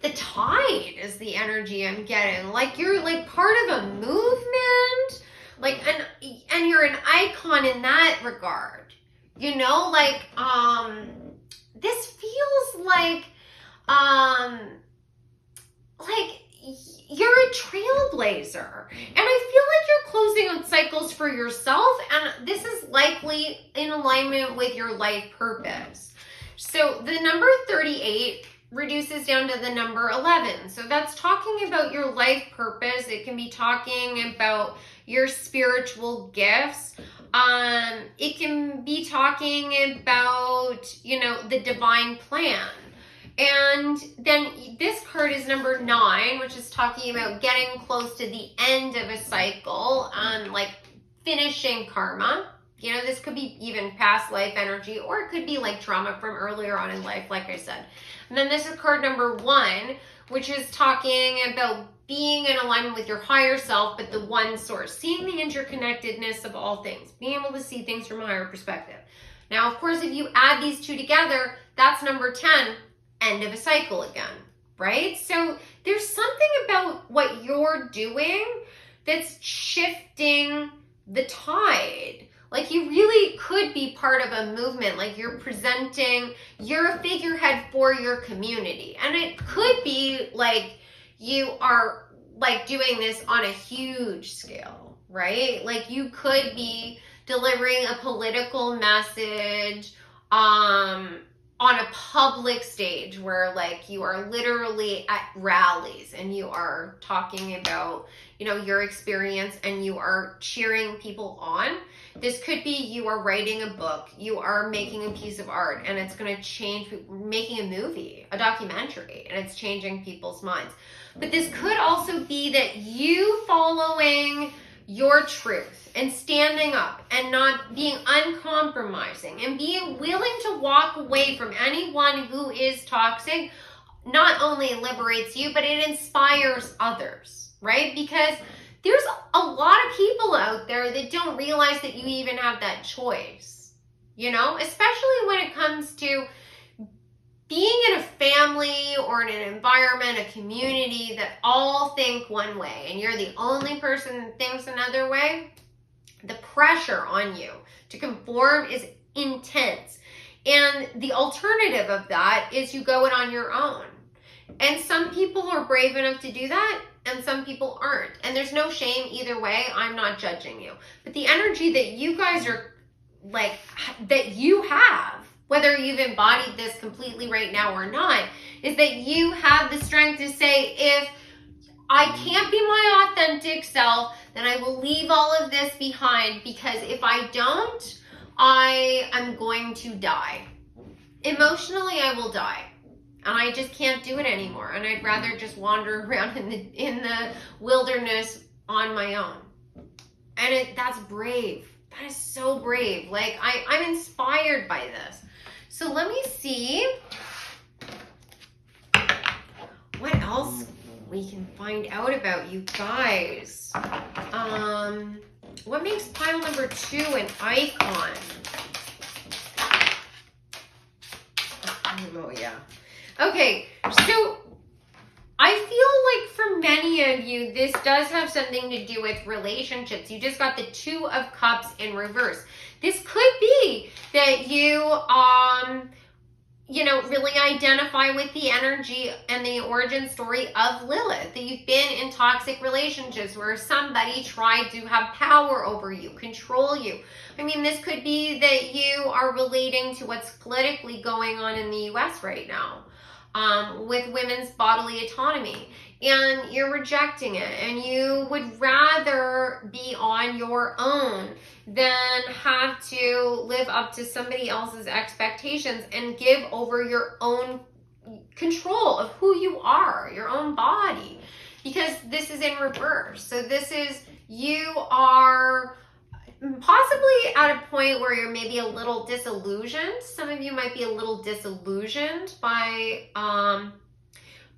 the tide is the energy I'm getting. Like you're like part of a movement, like, and you're an icon in that regard, this feels like you're a trailblazer, and I feel like you're closing on cycles for yourself, and this is likely in alignment with your life purpose. So the number 38 reduces down to the number 11. So that's talking about your life purpose. It can be talking about your spiritual gifts. It can be talking about, the divine plan. And then this card is number 9, which is talking about getting close to the end of a cycle, like finishing karma. This could be even past life energy, or it could be like trauma from earlier on in life, like I said. And then this is card number 1, which is talking about being in alignment with your higher self, but the one source, seeing the interconnectedness of all things, being able to see things from a higher perspective. Now, of course, if you add these two together, that's number 10, end of a cycle again, right? So there's something about what you're doing that's shifting the tide. Like, you really could be part of a movement. Like, you're a figurehead for your community. And it could be like you are like doing this on a huge scale, right? Like, you could be delivering a political message on a public stage where like you are literally at rallies and you are talking about, you know, your experience and you are cheering people on. This could be you are writing a book, you are making a piece of art, and it's going to change, making a movie, a documentary, and it's changing people's minds. But this could also be that you following your truth and standing up and not being uncompromising and being willing to walk away from anyone who is toxic not only liberates you, but it inspires others, right? Because there's a lot of people out there that don't realize that you even have that choice, you know, especially when it comes to being in a family or in an environment, a community that all think one way and you're the only person that thinks another way. The pressure on you to conform is intense. And the alternative of that is you go it on your own. And some people are brave enough to do that, and some people aren't. And there's no shame either way. I'm not judging you. But the energy that you guys are like, that you have, whether you've embodied this completely right now or not, is that you have the strength to say, if I can't be my authentic self, then I will leave all of this behind, because if I don't, I am going to die. Emotionally, I will die. And I just can't do it anymore. And I'd rather just wander around in the wilderness on my own. And that's brave. That is so brave. Like, I'm inspired by this. So let me see what else we can find out about you guys. What makes pile number 2 an icon? Oh, yeah. Okay, so I feel like for many of you, this does have something to do with relationships. You just got the 2 of Cups in reverse. This could be that you, really identify with the energy and the origin story of Lilith, that you've been in toxic relationships where somebody tried to have power over you, control you. I mean, this could be that you are relating to what's politically going on in the US right now. With women's bodily autonomy, and you're rejecting it, and you would rather be on your own than have to live up to somebody else's expectations and give over your own control of who you are, your own body, because this is in reverse. So this is, you are possibly at a point where you're maybe a little disillusioned. Some of you might be a little disillusioned by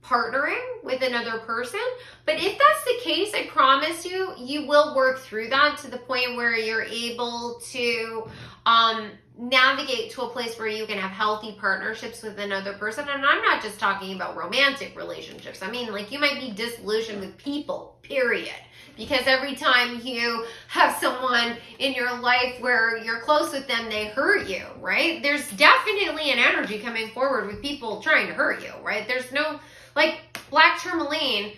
partnering with another person. But if that's the case, I promise you, you will work through that to the point where you're able to navigate to a place where you can have healthy partnerships with another person. And I'm not just talking about romantic relationships. I mean, like, you might be disillusioned with people, period. Because every time you have someone in your life where you're close with them, they hurt you, right? There's definitely an energy coming forward with people trying to hurt you, right? There's no, like, black tourmaline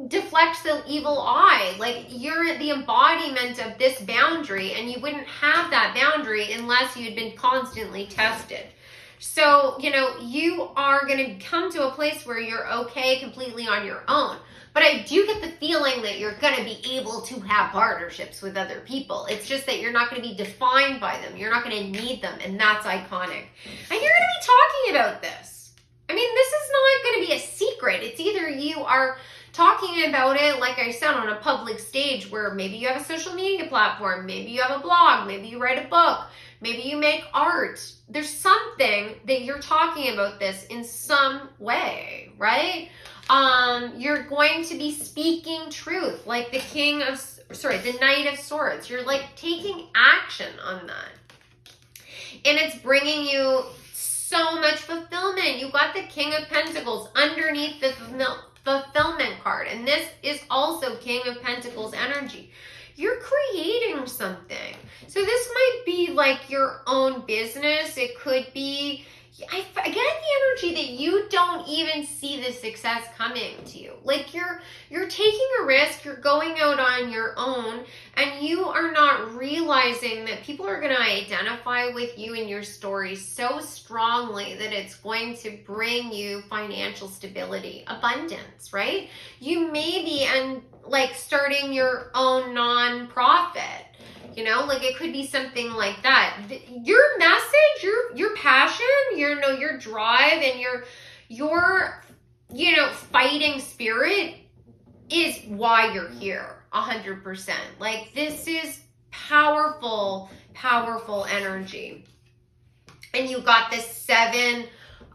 deflects the evil eye. Like, you're the embodiment of this boundary, and you wouldn't have that boundary unless you'd been constantly tested. So, you are going to come to a place where you're okay completely on your own. But I do get the feeling that you're going to be able to have partnerships with other people. It's just that you're not going to be defined by them. You're not going to need them, and that's iconic. And you're going to be talking about this. I mean, this is not going to be a secret. It's either you are talking about it, like I said, on a public stage where maybe you have a social media platform, maybe you have a blog, maybe you write a book, maybe you make art. There's something that you're talking about this in some way, right? You're going to be speaking truth, like the Knight of Swords. You're like taking action on that. And it's bringing you so much fulfillment. You got the King of Pentacles underneath the fulfillment card. card. And this is also King of Pentacles energy. You're creating something. So this might be like your own business. It could be, I get the energy that you don't even see the success coming to you. Like you're taking a risk, you're going out on your own, and you are not realizing that people are going to identify with you and your story so strongly that it's going to bring you financial stability, abundance, right? You may be starting your own nonprofit. You know, like it could be something like that. Your message, your passion, your drive, and your fighting spirit is why you're here. 100%. Like this is powerful, powerful energy. And you got the 7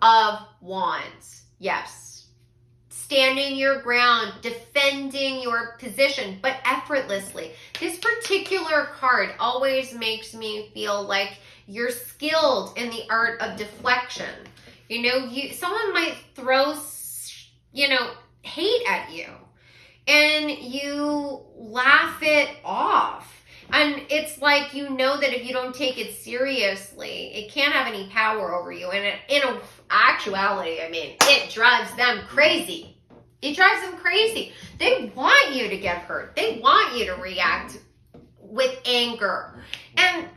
of Wands. Yes. Standing your ground, defending your position, but effortlessly. This particular card always makes me feel like you're skilled in the art of deflection. Someone might throw, hate at you, and you laugh it off. And it's like, that if you don't take it seriously, it can't have any power over you. And in actuality, it drives them crazy. It drives them crazy. They want you to get hurt. They want you to react with anger. And,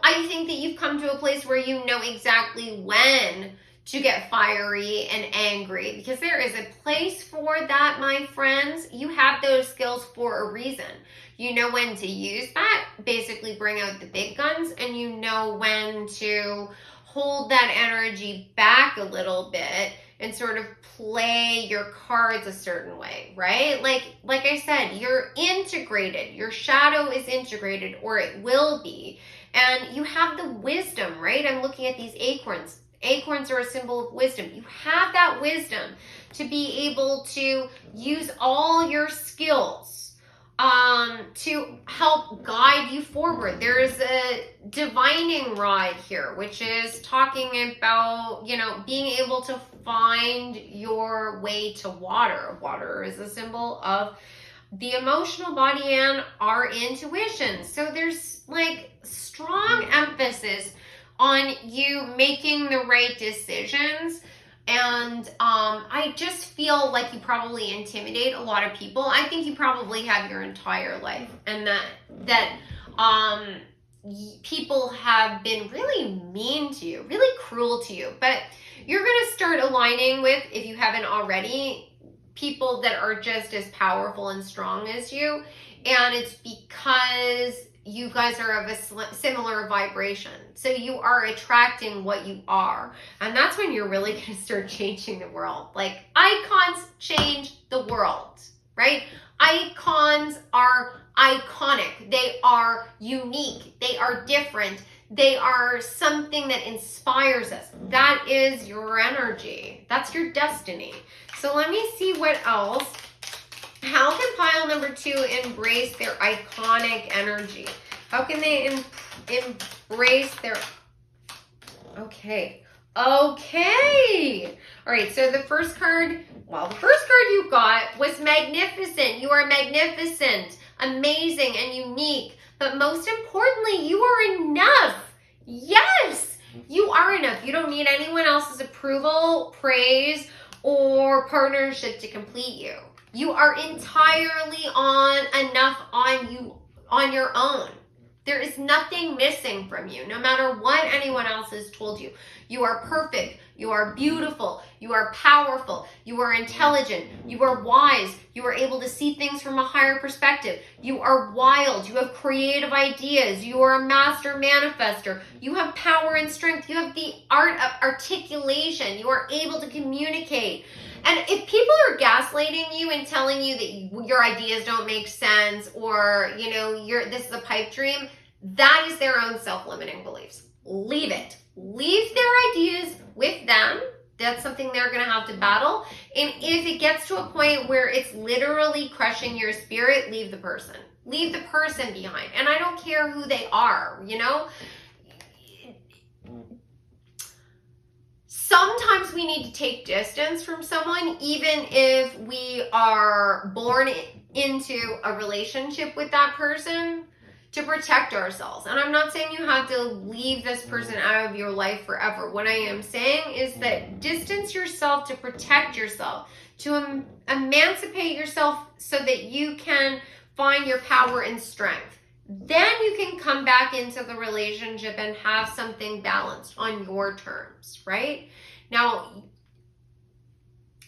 I think that you've come to a place where you know exactly when to get fiery and angry, because there is a place for that, my friends. You have those skills for a reason. You know when to use that, basically bring out the big guns, and you know when to hold that energy back a little bit and sort of play your cards a certain way, right? Like I said, you're integrated. Your shadow is integrated, or it will be. And you have the wisdom, right? I'm looking at these acorns. Acorns are a symbol of wisdom. You have that wisdom to be able to use all your skills to help guide you forward. There's a divining rod here, which is talking about, being able to find your way to water. Water is a symbol of the emotional body and our intuition. So there's strong emphasis on you making the right decisions. And I just feel like you probably intimidate a lot of people. I think you probably have your entire life, and that people have been really mean to you, really cruel to you. But you're going to start aligning with, if you haven't already, people that are just as powerful and strong as you. And it's because you guys are of a similar vibration. So you are attracting what you are. And that's when you're really going to start changing the world. Like, icons change the world, right? Icons are iconic. They are unique. They are different. They are something that inspires us. That is your energy. That's your destiny. So let me see what else. How can pile number 2 embrace their iconic energy? How can they embrace their... Okay. All right, so the first card you got was magnificent. You are magnificent, amazing, and unique. But most importantly, you are enough. Yes, you are enough. You don't need anyone else's approval, praise, or partnership to complete you. You are entirely enough on your own. There is nothing missing from you, no matter what anyone else has told you. You are perfect. You are beautiful. You are powerful. You are intelligent. You are wise. You are able to see things from a higher perspective. You are wild. You have creative ideas. You are a master manifester. You have power and strength. You have the art of articulation. You are able to communicate. And if people are gaslighting you and telling you that your ideas don't make sense, or, this is a pipe dream, that is their own self-limiting beliefs. Leave it. Leave their ideas with them. That's something they're going to have to battle. And if it gets to a point where it's literally crushing your spirit, leave the person. Leave the person behind. And I don't care who they are, sometimes we need to take distance from someone, even if we are born into a relationship with that person, to protect ourselves. And I'm not saying you have to leave this person out of your life forever. What I am saying is that distance yourself to protect yourself, to emancipate yourself so that you can find your power and strength. Then you can come back into the relationship and have something balanced on your terms, right? Now,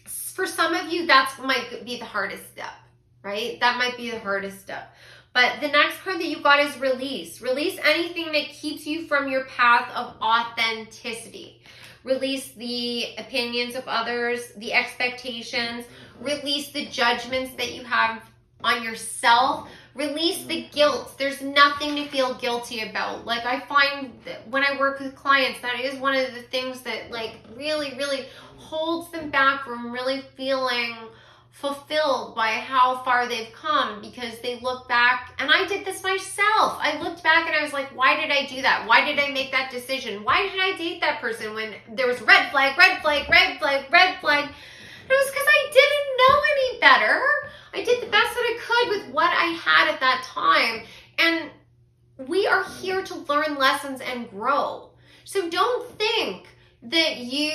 for some of you, that might be the hardest step, right? That might be the hardest step. But the next card that you got is release. Release anything that keeps you from your path of authenticity. Release the opinions of others, the expectations. Release the judgments that you have on yourself. Release the guilt. There's nothing to feel guilty about. Like, I find that when I work with clients, that is one of the things that like really, really holds them back from really feeling fulfilled by how far they've come, because they look back, and I did this myself. I looked back and I was like, why did I do that? Why did I make that decision? Why did I date that person when there was red flag, red flag, red flag, red flag? And it was because I didn't know any better. I did the best that I could with what I had at that time. And we are here to learn lessons and grow. So don't think that you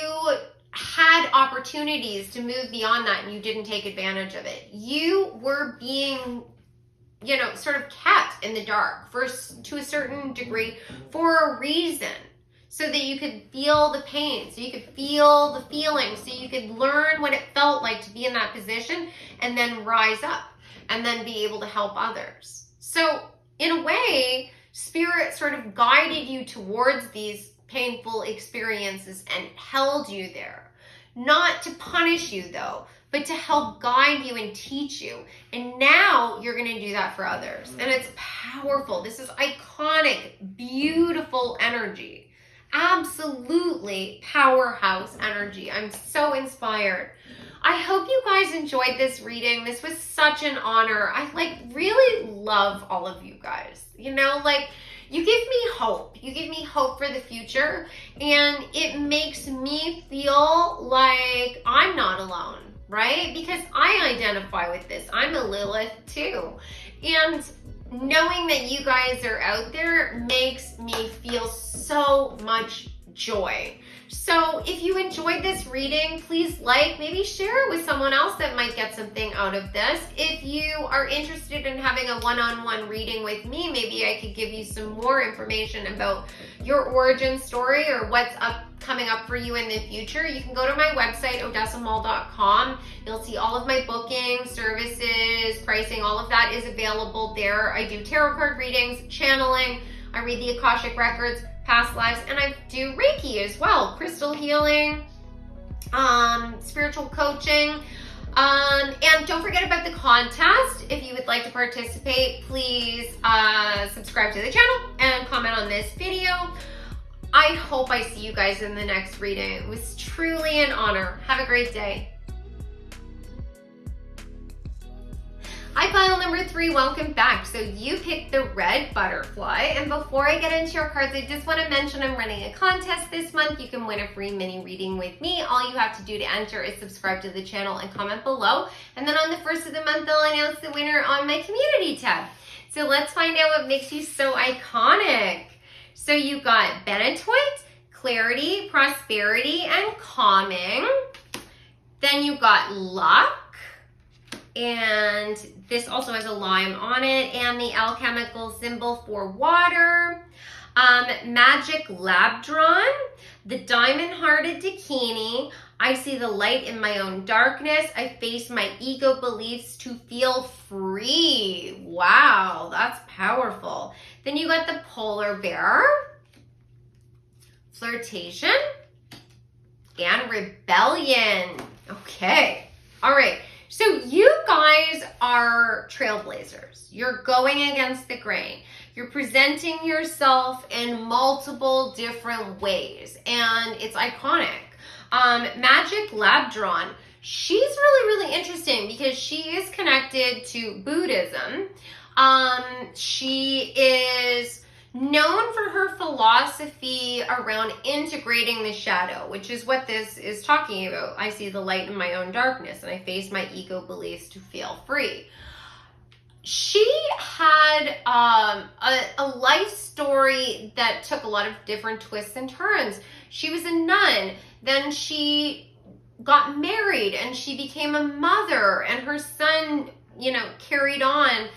had opportunities to move beyond that and you didn't take advantage of it. You were being, sort of kept in the dark to a certain degree for a reason, so that you could feel the pain, so you could feel the feelings, so you could learn what it felt like to be in that position and then rise up and then be able to help others. So in a way, Spirit sort of guided you towards these painful experiences and held you there. Not to punish you though, but to help guide you and teach you. And now you're going to do that for others. And it's powerful. This is iconic, beautiful energy. Absolutely powerhouse energy. I'm so inspired. I hope you guys enjoyed this reading. This was such an honor. I really love all of you guys. You give me hope. You give me hope for the future, and it makes me feel like I'm not alone, right? Because I identify with this. I'm a Lilith too. And knowing that you guys are out there makes me feel so much joy. So if you enjoyed this reading, please maybe share it with someone else that might get something out of this. If you are interested in having a one-on-one reading with me, maybe I could give you some more information about your origin story or what's coming up for you in the future. You can go to my website, odessamall.com. You'll see all of my booking, services, pricing, all of that is available there. I do tarot card readings, channeling, I read the Akashic Records, past lives, and I do Reiki as well, crystal healing, spiritual coaching, and don't forget about the contest. If you would like to participate, please subscribe to the channel and comment on this video. I hope I see you guys in the next reading. It was truly an honor. Have a great day. Hi, pile number 3, welcome back. So you picked the red butterfly, and before I get into your cards, I just want to mention I'm running a contest this month. You can win a free mini reading with me. All you have to do to enter is subscribe to the channel and comment below, and then on the first of the month, they'll announce the winner on my community tab. So let's find out what makes you so iconic. So you got Benetoit, clarity, prosperity, and calming. Then you got luck, and this also has a lime on it, and the alchemical symbol for water. Magic Labdron, the diamond-hearted Dakini. I see the light in my own darkness. I face my ego beliefs to feel free. Wow, that's powerful. Then you got the polar bear, flirtation, and rebellion. Okay, all right. So you guys are trailblazers. You're going against the grain. You're presenting yourself in multiple different ways, and it's iconic. Magic Labdron, she's really interesting because she is connected to Buddhism. known for her philosophy around integrating the shadow, which is what this is talking about. I see the light in my own darkness, and I face my ego beliefs to feel free. She had a life story that took a lot of different twists and turns. She was a nun, then she got married and she became a mother, and her son, carried on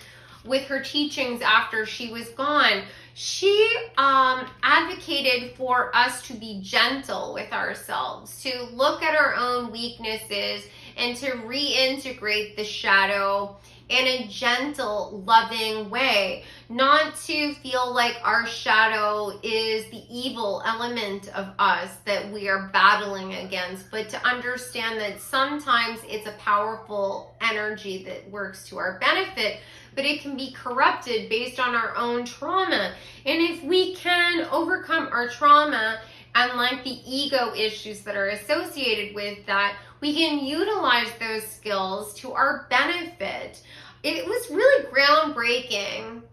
with her teachings after she was gone. She advocated for us to be gentle with ourselves, to look at our own weaknesses and to reintegrate the shadow in a gentle, loving way, not to feel like our shadow is the evil element of us that we are battling against, but to understand that sometimes it's a powerful energy that works to our benefit, but it can be corrupted based on our own trauma. And if we can overcome our trauma and like the ego issues that are associated with that, we can utilize those skills to our benefit. It was really groundbreaking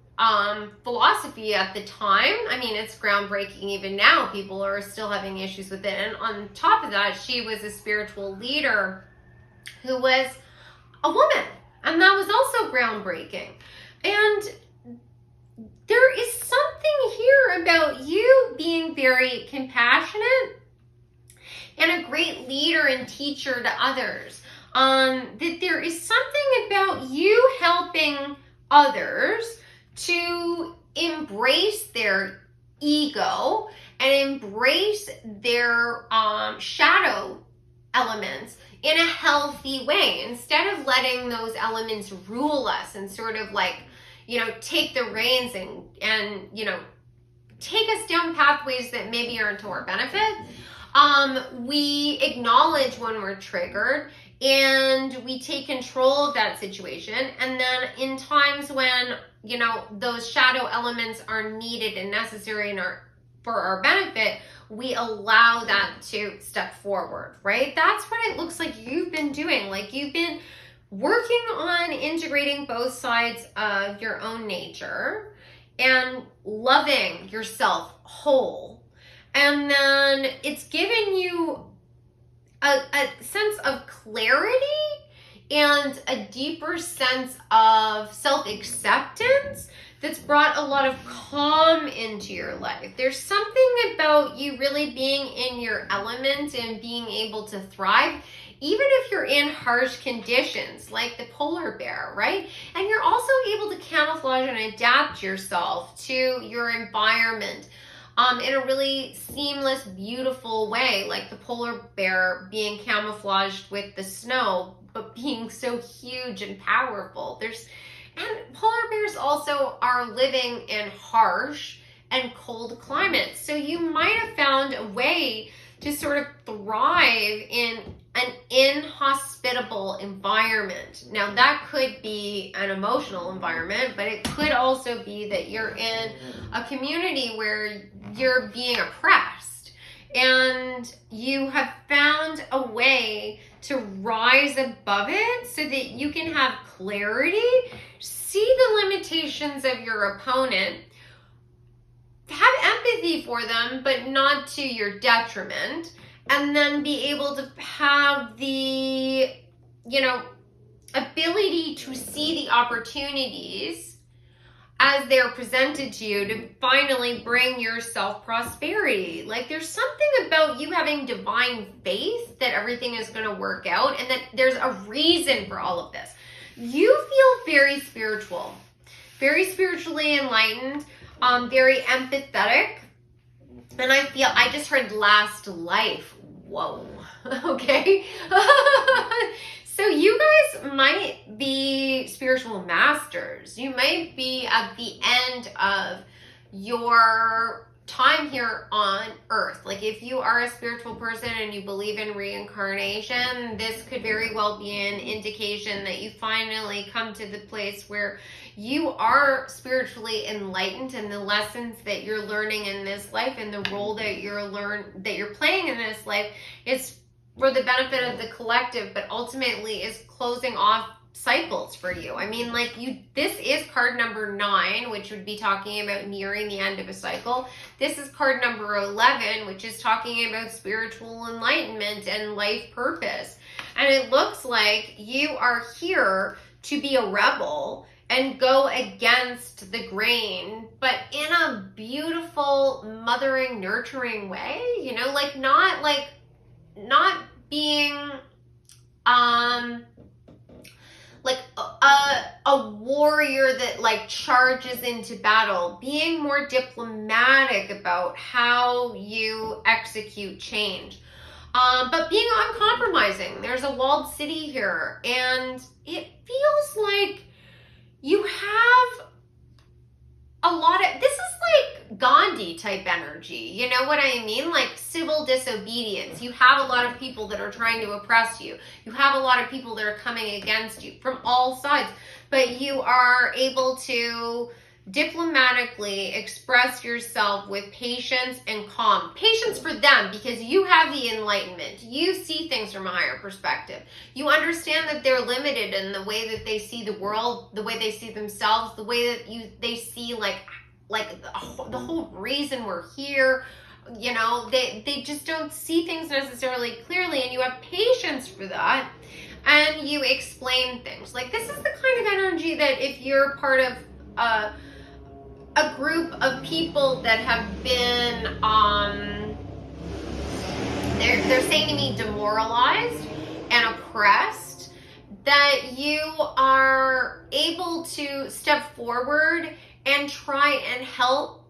philosophy at the time. I mean, it's groundbreaking even now. People are still having issues with it. And on top of that, she was a spiritual leader who was a woman. And that was also groundbreaking. And there is something here about you being very compassionate and a great leader and teacher to others. That there is something about you helping others to embrace their ego and embrace their shadow elements in a healthy way, instead of letting those elements rule us and sort of like, take the reins and take us down pathways that maybe aren't to our benefit. We acknowledge when we're triggered and we take control of that situation. And then in times when, those shadow elements are needed and necessary for our benefit, we allow that to step forward, right? That's what it looks like you've been doing. Like you've been working on integrating both sides of your own nature and loving yourself whole. And then it's given you a sense of clarity and a deeper sense of self-acceptance that's brought a lot of calm into your life. There's something about you really being in your element and being able to thrive, even if you're in harsh conditions like the polar bear, right? And you're also able to camouflage and adapt yourself to your environment in a really seamless, beautiful way, like the polar bear being camouflaged with the snow, but being so huge and powerful. And polar bears also are living in harsh and cold climates. So you might have found a way to sort of thrive in an inhospitable environment. Now that could be an emotional environment, but it could also be that you're in a community where you're being oppressed and you have found a way to rise above it so that you can have clarity, see the limitations of your opponent, have empathy for them, but not to your detriment, and then be able to have the, ability to see the opportunities as they're presented to you to finally bring yourself prosperity. Like there's something about you having divine faith that everything is going to work out and that there's a reason for all of this. You feel very spiritual, very spiritually enlightened, very empathetic. And I just heard last life. Whoa. Okay. So you guys might be spiritual masters. You might be at the end of your time here on earth. Like if you are a spiritual person and you believe in reincarnation, this could very well be an indication that you finally come to the place where you are spiritually enlightened, and the lessons that you're learning in this life and the role that you're playing in this life is for the benefit of the collective, but ultimately is closing off cycles for you. I mean, like, this is card number 9, which would be talking about nearing the end of a cycle. This is card number 11, which is talking about spiritual enlightenment and life purpose. And it looks like you are here to be a rebel and go against the grain, but in a beautiful, mothering, nurturing way, you know, like not being like a warrior that like charges into battle, being more diplomatic about how you execute change, but being uncompromising. There's a walled city here, and it feels like you have a lot of, this is like Gandhi type energy, you know what I mean? Like civil disobedience. You have a lot of people that are trying to oppress you. You have a lot of people that are coming against you from all sides, but you are able to diplomatically express yourself with patience and calm. Patience for them, because you have the enlightenment. You see things from a higher perspective. You understand that they're limited in the way that they see the world, the way they see themselves, the way that they see like the whole reason we're here. You know, they just don't see things necessarily clearly, and you have patience for that, and you explain things. Like, this is the kind of energy that if you're part of a group of people that have been, they're saying to me, demoralized and oppressed, that you are able to step forward and try and help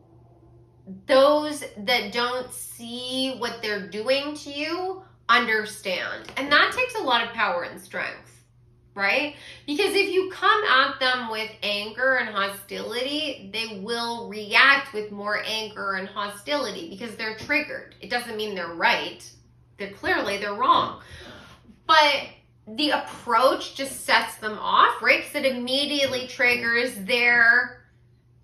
those that don't see what they're doing to you understand. And that takes a lot of power and strength, right? Because if you come at them with anger and hostility, they will react with more anger and hostility because they're triggered. It doesn't mean they're right. They're wrong. But the approach just sets them off, right? Because it immediately triggers their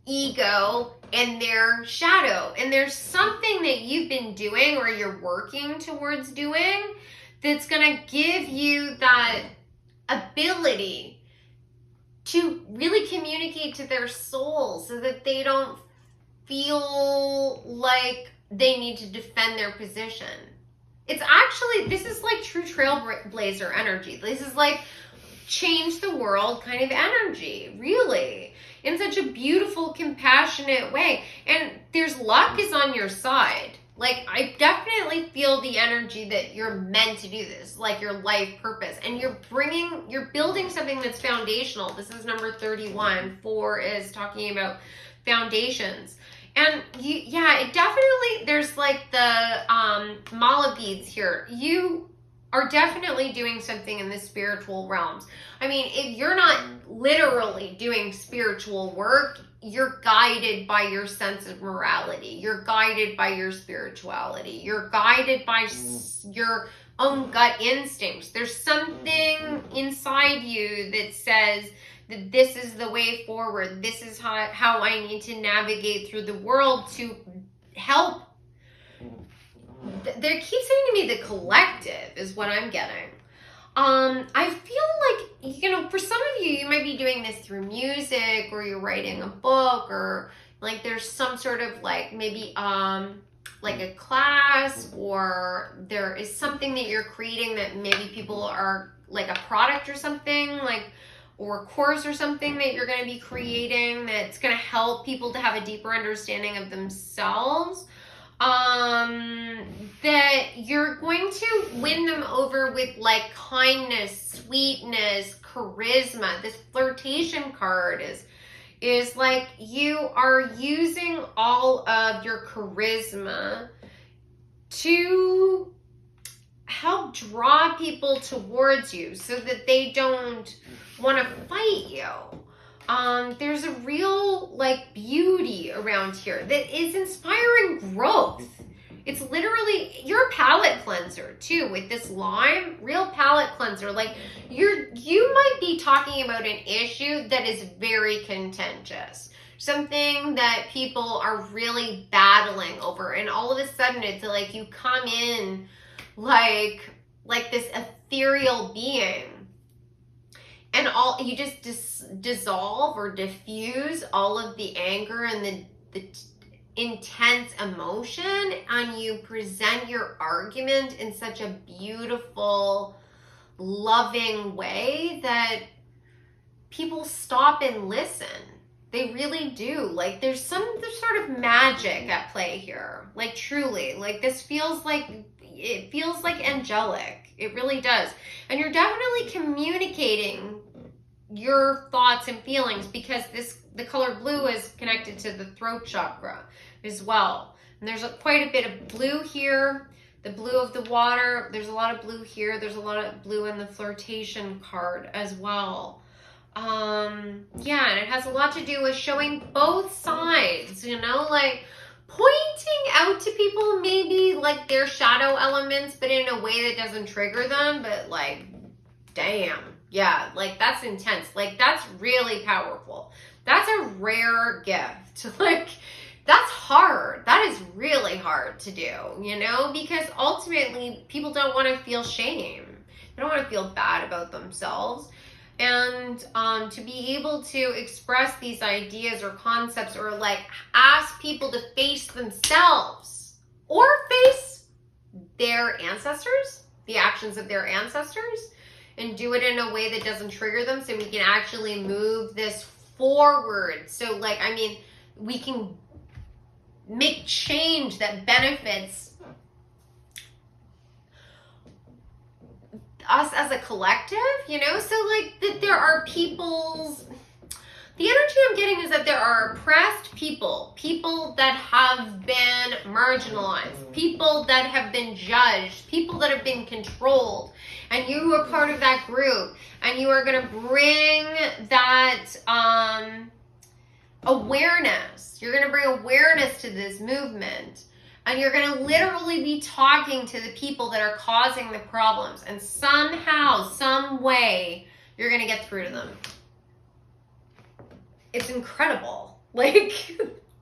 ego and their shadow. And there's something that you've been doing or you're working towards doing that's going to give you that ability to really communicate to their soul so that they don't feel like they need to defend their position. It's actually, this is like true trailblazer energy. This is like change the world kind of energy, really, in such a beautiful, compassionate way. And there's luck is on your side. Like, I definitely feel the energy that you're meant to do this, like your life purpose. And you're building something that's foundational. This is number 31. 4 is talking about foundations. And it definitely, there's like the mala beads here. You are definitely doing something in the spiritual realms. I mean, if you're not literally doing spiritual work, you're guided by your sense of morality. You're guided by your spirituality. You're guided by your own gut instincts. There's something inside you that says that this is the way forward. This is how I need to navigate through the world to help. They keep saying to me the collective is what I'm getting. I feel like, you know, for some of you, you might be doing this through music, or you're writing a book, or like there's some sort of like maybe like a class, or there is something that you're creating that maybe people are like a product or something, like, or a course or something that you're going to be creating that's going to help people to have a deeper understanding of themselves. That you're going to win them over with like kindness, sweetness, charisma. This flirtation card is like you are using all of your charisma to help draw people towards you so that they don't want to fight you. There's a real like beauty around here that is inspiring growth. It's literally, you're a palate cleanser too with this lime, real palate cleanser. Like you might be talking about an issue that is very contentious, something that people are really battling over, and all of a sudden it's like you come in like this ethereal being, and all you just dissolve or diffuse all of the anger and the intense emotion, and you present your argument in such a beautiful, loving way that people stop and listen. They really do. Like there's sort of magic at play here. Like truly, like this feels like, it feels like angelic. It really does. And you're definitely communicating your thoughts and feelings, because the color blue is connected to the throat chakra as well. And there's quite a bit of blue here. The blue of the water, there's a lot of blue here. There's a lot of blue in the flirtation card as well. Yeah, and it has a lot to do with showing both sides, you know, like pointing out to people maybe like their shadow elements, but in a way that doesn't trigger them, but like, damn, yeah, like that's intense. Like that's really powerful. That's a rare gift. Like that's hard. That is really hard to do, you know, because ultimately people don't want to feel shame. They don't want to feel bad about themselves. And to be able to express these ideas or concepts, or like ask people to face themselves or face their ancestors, the actions of their ancestors, and do it in a way that doesn't trigger them, so we can actually move this forward. So like, I mean, we can make change that benefits us as a collective, you know? So like that there are people's, the energy I'm getting is that there are oppressed people, people that have been marginalized, people that have been judged, people that have been controlled, and you are part of that group, and you are going to bring that awareness. You're going to bring awareness to this movement. And you're going to literally be talking to the people that are causing the problems. And somehow, some way, you're going to get through to them. It's incredible. Like,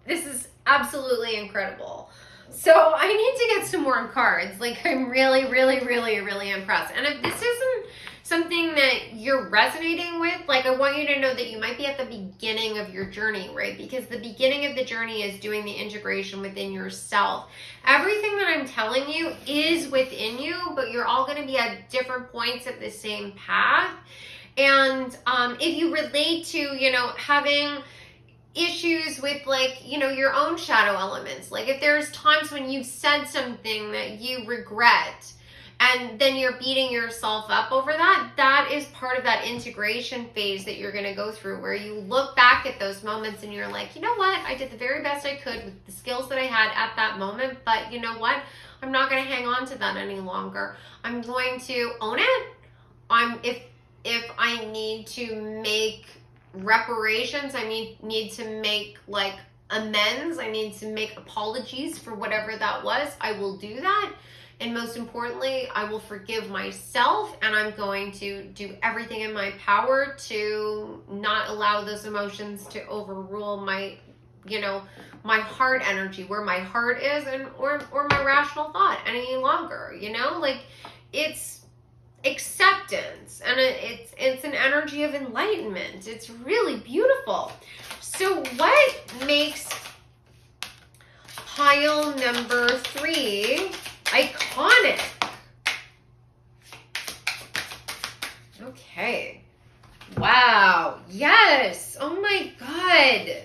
this is absolutely incredible. So I need to get some more cards. Like, I'm really, really, really, really impressed. And if this isn't something that you're resonating with, like, I want you to know that you might be at the beginning of your journey, right? Because the beginning of the journey is doing the integration within yourself. Everything that I'm telling you is within you, but you're all going to be at different points of the same path. And if you relate to, you know, having issues with, like, you know, your own shadow elements, like if there's times when you've said something that you regret, and then you're beating yourself up over that, that is part of that integration phase that you're going to go through, where you look back at those moments and you're like, you know what, I did the very best I could with the skills that I had at that moment, but you know what, I'm not going to hang on to that any longer. I'm going to own it. If I need to make reparations, I need to make like amends, I need to make apologies for whatever that was, I will do that. And most importantly, I will forgive myself, and I'm going to do everything in my power to not allow those emotions to overrule my, you know, my heart energy, where my heart is, and or my rational thought any longer, you know? Like, it's acceptance, and it's an energy of enlightenment. It's really beautiful. So what makes pile number 3 iconic? Okay. Wow. Yes. Oh my God.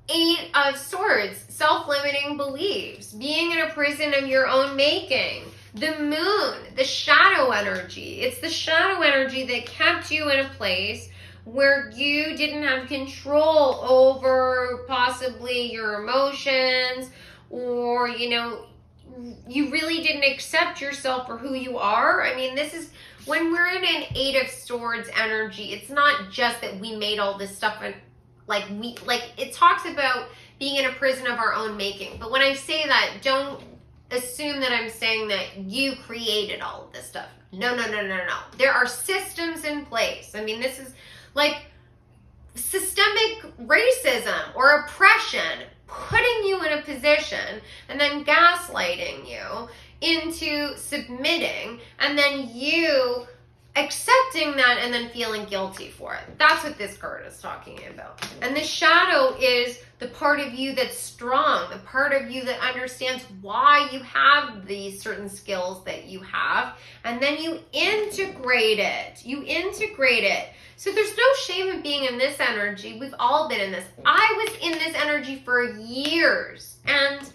8 of Swords. Self-limiting beliefs. Being in a prison of your own making. The moon. The shadow energy. It's the shadow energy that kept you in a place where you didn't have control over possibly your emotions, or, you know, you really didn't accept yourself for who you are. I mean, this is when we're in an 8 of Swords energy, it's not just that we made all this stuff, and like it talks about being in a prison of our own making. But when I say that, don't assume that I'm saying that you created all of this stuff. No. There are systems in place. I mean, this is like systemic racism or oppression, putting you in a position and then gaslighting you into submitting, and then you accepting that and then feeling guilty for it. That's what this card is talking about. And the shadow is the part of you that's strong, the part of you that understands why you have these certain skills that you have, and then you integrate it. You integrate it. So there's no shame in being in this energy. We've all been in this. I was in this energy for years, and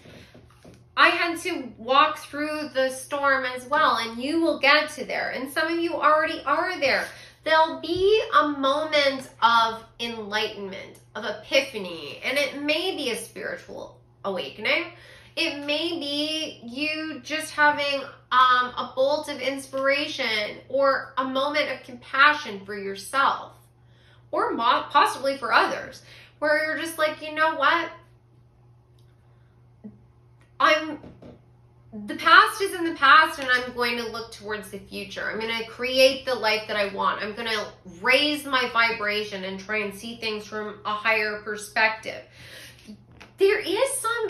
I had to walk through the storm as well, and you will get to there. And some of you already are there. There'll be a moment of enlightenment, of epiphany, and it may be a spiritual awakening. It may be you just having a bolt of inspiration or a moment of compassion for yourself or possibly for others, where you're just like, you know what? The past is in the past, and I'm going to look towards the future. I'm going to create the life that I want. I'm going to raise my vibration and try and see things from a higher perspective. There is some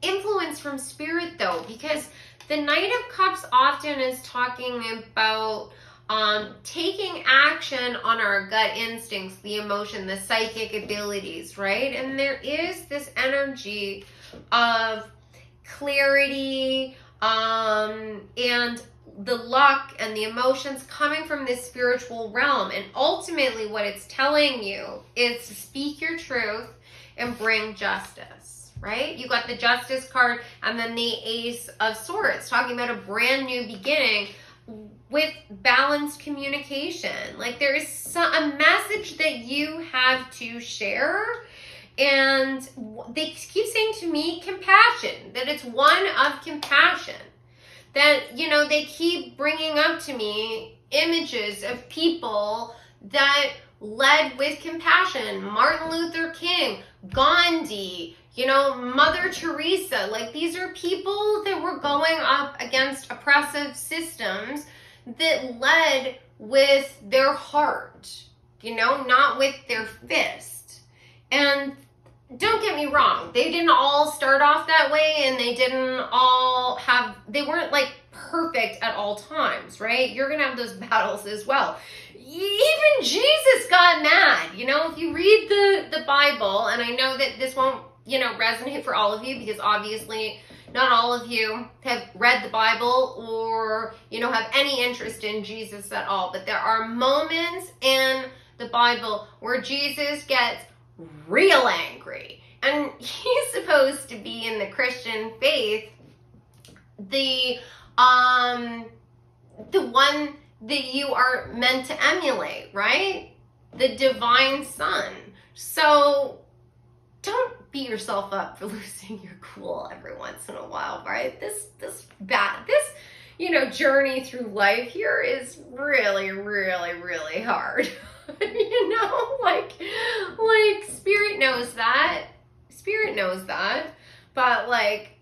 influence from spirit though, because the Knight of Cups often is talking about taking action on our gut instincts, the emotion, the psychic abilities, right? And there is this energy of clarity and the luck and the emotions coming from this spiritual realm. And ultimately what it's telling you is to speak your truth and bring justice, right? You got the Justice card and then the Ace of Swords, talking about a brand new beginning with balanced communication. Like there is a message that you have to share. And they keep saying to me compassion, that it's one of compassion. That, you know, they keep bringing up to me images of people that led with compassion. Martin Luther King, Gandhi, you know, Mother Teresa. Like these are people that were going up against oppressive systems that led with their heart, you know, not with their fist. And don't get me wrong, they didn't all start off that way, and they weren't like perfect at all times, right? You're gonna have those battles as well. Even Jesus got mad, you know, if you read the Bible, and I know that this won't, you know, resonate for all of you, because obviously not all of you have read the Bible or, you know, have any interest in Jesus at all, but there are moments in the Bible where Jesus gets real angry, and he's supposed to be in the Christian faith the one that you are meant to emulate, right? The divine son. So don't beat yourself up for losing your cool every once in a while, right? This you know, journey through life here is really, really, really hard. You know, like spirit knows that. Spirit knows that. But like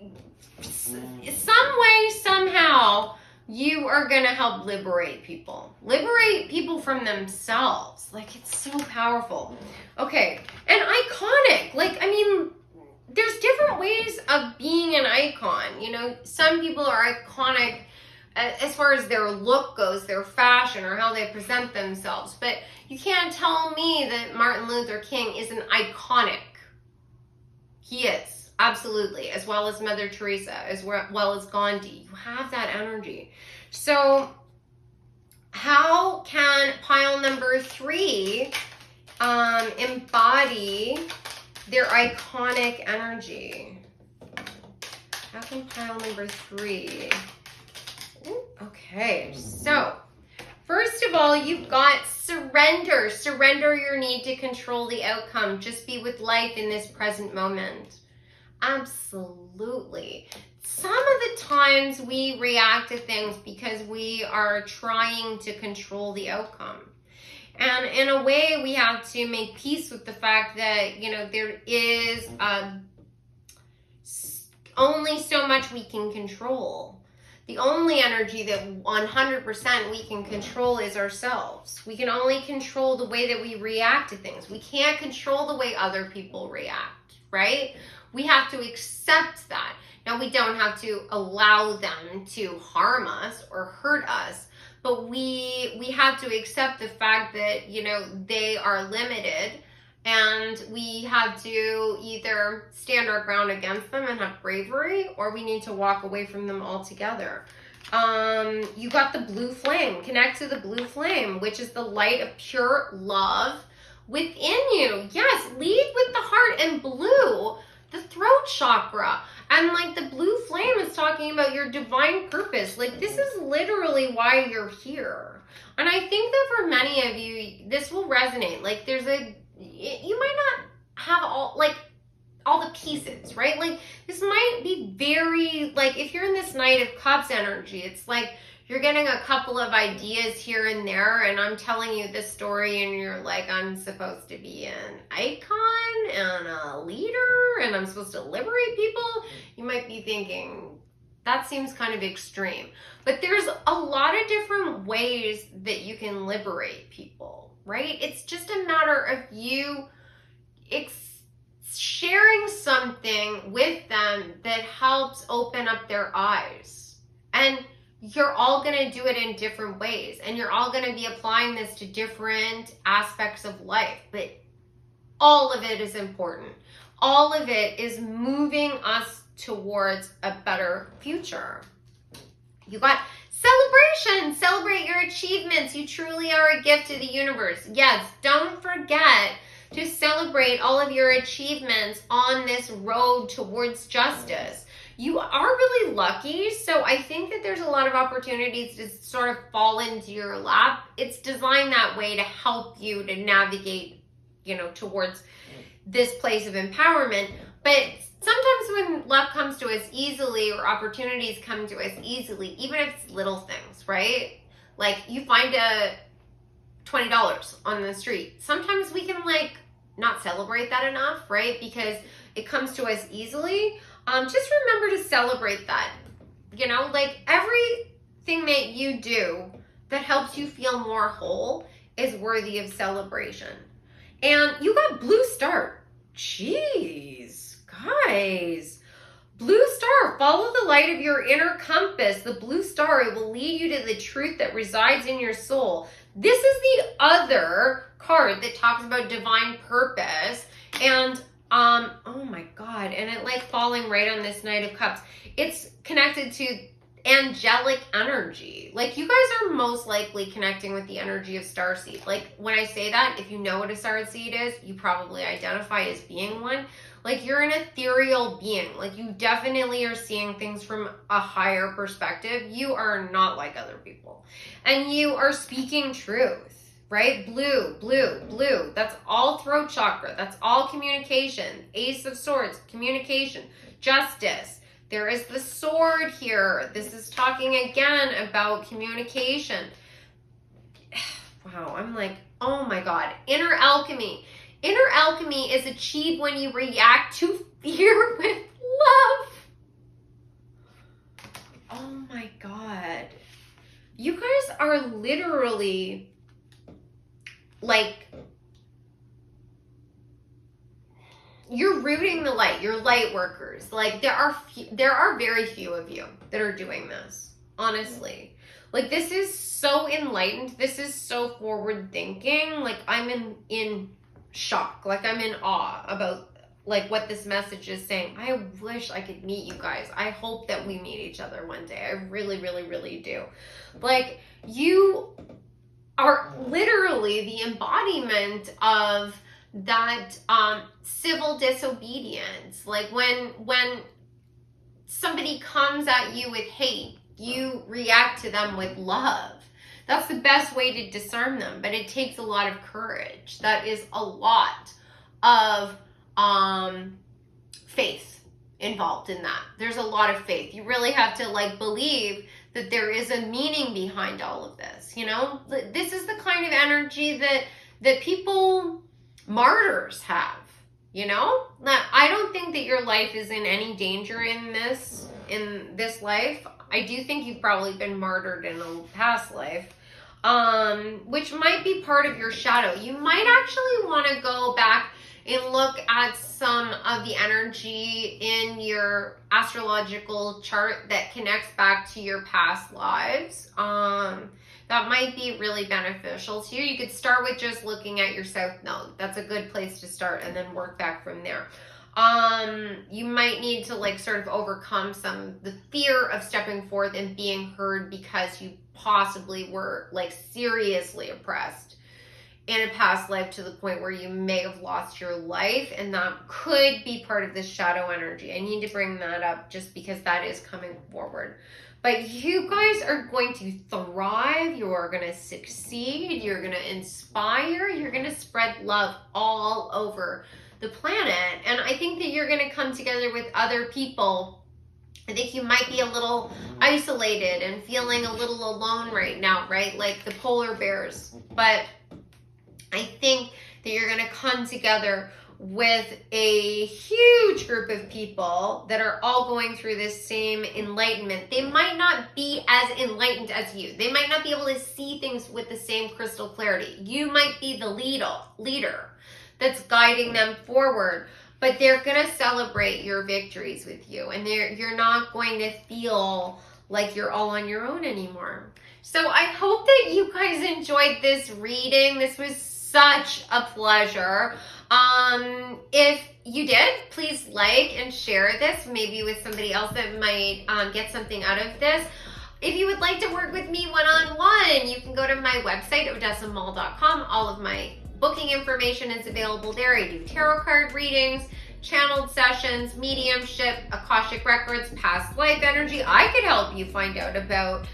some way, somehow, you are going to help liberate people. Liberate people from themselves. Like, it's so powerful. Okay. And iconic. Like, I mean, there's different ways of being an icon. You know, some people are iconic as far as their look goes, their fashion, or how they present themselves. But you can't tell me that Martin Luther King isn't iconic. He is, absolutely, as well as Mother Teresa, as well as Gandhi. You have that energy. So how can pile number 3 embody their iconic energy? How can pile number 3... Okay, so first of all, you've got surrender. Surrender your need to control the outcome. Just be with life in this present moment. Absolutely. Some of the times we react to things because we are trying to control the outcome. And in a way, we have to make peace with the fact that, you know, there is only so much we can control. The only energy that 100% we can control is ourselves. We can only control the way that we react to things. We can't control the way other people react, right? We have to accept that. Now, we don't have to allow them to harm us or hurt us, but we have to accept the fact that, you know, they are limited, and we have to either stand our ground against them and have bravery, or we need to walk away from them altogether. You got the blue flame. Connect to the blue flame, which is the light of pure love within you. Yes, lead with the heart, and blue, the throat chakra. And like the blue flame is talking about your divine purpose. Like, this is literally why you're here. And I think that for many of you, this will resonate. Like, you might not have all the pieces, right? Like, this might be very, like, if you're in this Knight of Cups energy, it's like you're getting a couple of ideas here and there, and I'm telling you this story, and you're like, I'm supposed to be an icon and a leader, and I'm supposed to liberate people. You might be thinking, that seems kind of extreme. But there's a lot of different ways that you can liberate people, right? It's just a matter of you sharing something with them that helps open up their eyes. And you're all going to do it in different ways, and you're all going to be applying this to different aspects of life, but all of it is important. All of it is moving us towards a better future. You got celebration. Celebrate your achievements. You truly are a gift to the universe. Yes, don't forget to celebrate all of your achievements on this road towards justice. You are really lucky, so I think that there's a lot of opportunities to sort of fall into your lap. It's designed that way to help you to navigate, you know, towards this place of empowerment. But sometimes when luck comes to us easily, or opportunities come to us easily, even if it's little things, right? Like, you find a $20 on the street. Sometimes we can like not celebrate that enough, right? Because it comes to us easily. Just remember to celebrate that. You know, like, everything that you do that helps you feel more whole is worthy of celebration. And you got blue star. Jeez, guys. Blue star, follow the light of your inner compass. The blue star, it will lead you to the truth that resides in your soul. This is the other card that talks about divine purpose. And oh my God, and it like falling right on this Knight of Cups. It's connected to angelic energy. Like, you guys are most likely connecting with the energy of starseed. Like, when I say that, if you know what a starseed is, you probably identify as being one. Like, you're an ethereal being. Like, you definitely are seeing things from a higher perspective. You are not like other people. And you are speaking truth, right? Blue, blue, blue. That's all throat chakra. That's all communication. Ace of Swords, communication, justice. There is the sword here. This is talking again about communication. Wow, I'm like, oh my God. Inner alchemy. Inner alchemy is achieved when you react to fear with love. Oh my God. You guys are literally like, you're rooting the light. You're light workers. Like, there are very few of you that are doing this, honestly. Like, this is so enlightened. This is so forward thinking. Like, I'm in shock. Like, I'm in awe about like what this message is saying. I wish I could meet you guys. I hope that we meet each other one day. I really, really, really do. Like, you are literally the embodiment of that civil disobedience. Like, when somebody comes at you with hate, you react to them with love. That's the best way to discern them, but it takes a lot of courage. That is a lot of faith involved in that. There's a lot of faith. You really have to like believe that there is a meaning behind all of this, you know? This is the kind of energy that people, martyrs, have, you know? I don't think that your life is in any danger in this life. I do think you've probably been martyred in a past life, which might be part of your shadow. You might actually want to go back and look at some of the energy in your astrological chart that connects back to your past lives. That that might be really beneficial to you. You could start with just looking at your south node. That's a good place to start, and then work back from there. You might need to like sort of overcome the fear of stepping forth and being heard, because you possibly were like seriously oppressed in a past life to the point where you may have lost your life, and that could be part of this shadow energy. I need to bring that up just because that is coming forward. But you guys are going to thrive. You're going to succeed. You're going to inspire. You're going to spread love all over the planet. And I think that you're going to come together with other people. I think you might be a little isolated and feeling a little alone right now, right? Like the polar bears. But I think that you're going to come together with a huge group of people that are all going through this same enlightenment. They might not be as enlightened as you. They might not be able to see things with the same crystal clarity. You might be the leader that's guiding them forward, but they're going to celebrate your victories with you, and you're not going to feel like you're all on your own anymore. So I hope that you guys enjoyed this reading. This was such a pleasure. If you did, please like and share this, maybe with somebody else that might get something out of this. If you would like to work with me one-on-one, you can go to my website, odessamall.com. All of my booking information is available there. I do tarot card readings, channeled sessions, mediumship, Akashic records, past life energy. I could help you find out about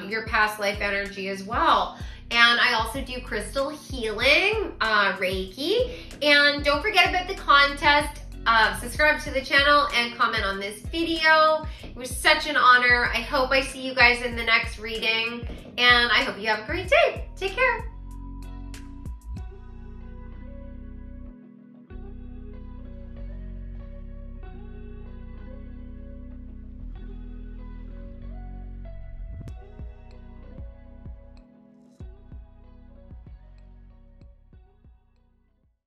your past life energy as well. And I also do crystal healing, Reiki. And don't forget about the contest. Subscribe to the channel and comment on this video. It was such an honor. I hope I see you guys in the next reading. And I hope you have a great day. Take care.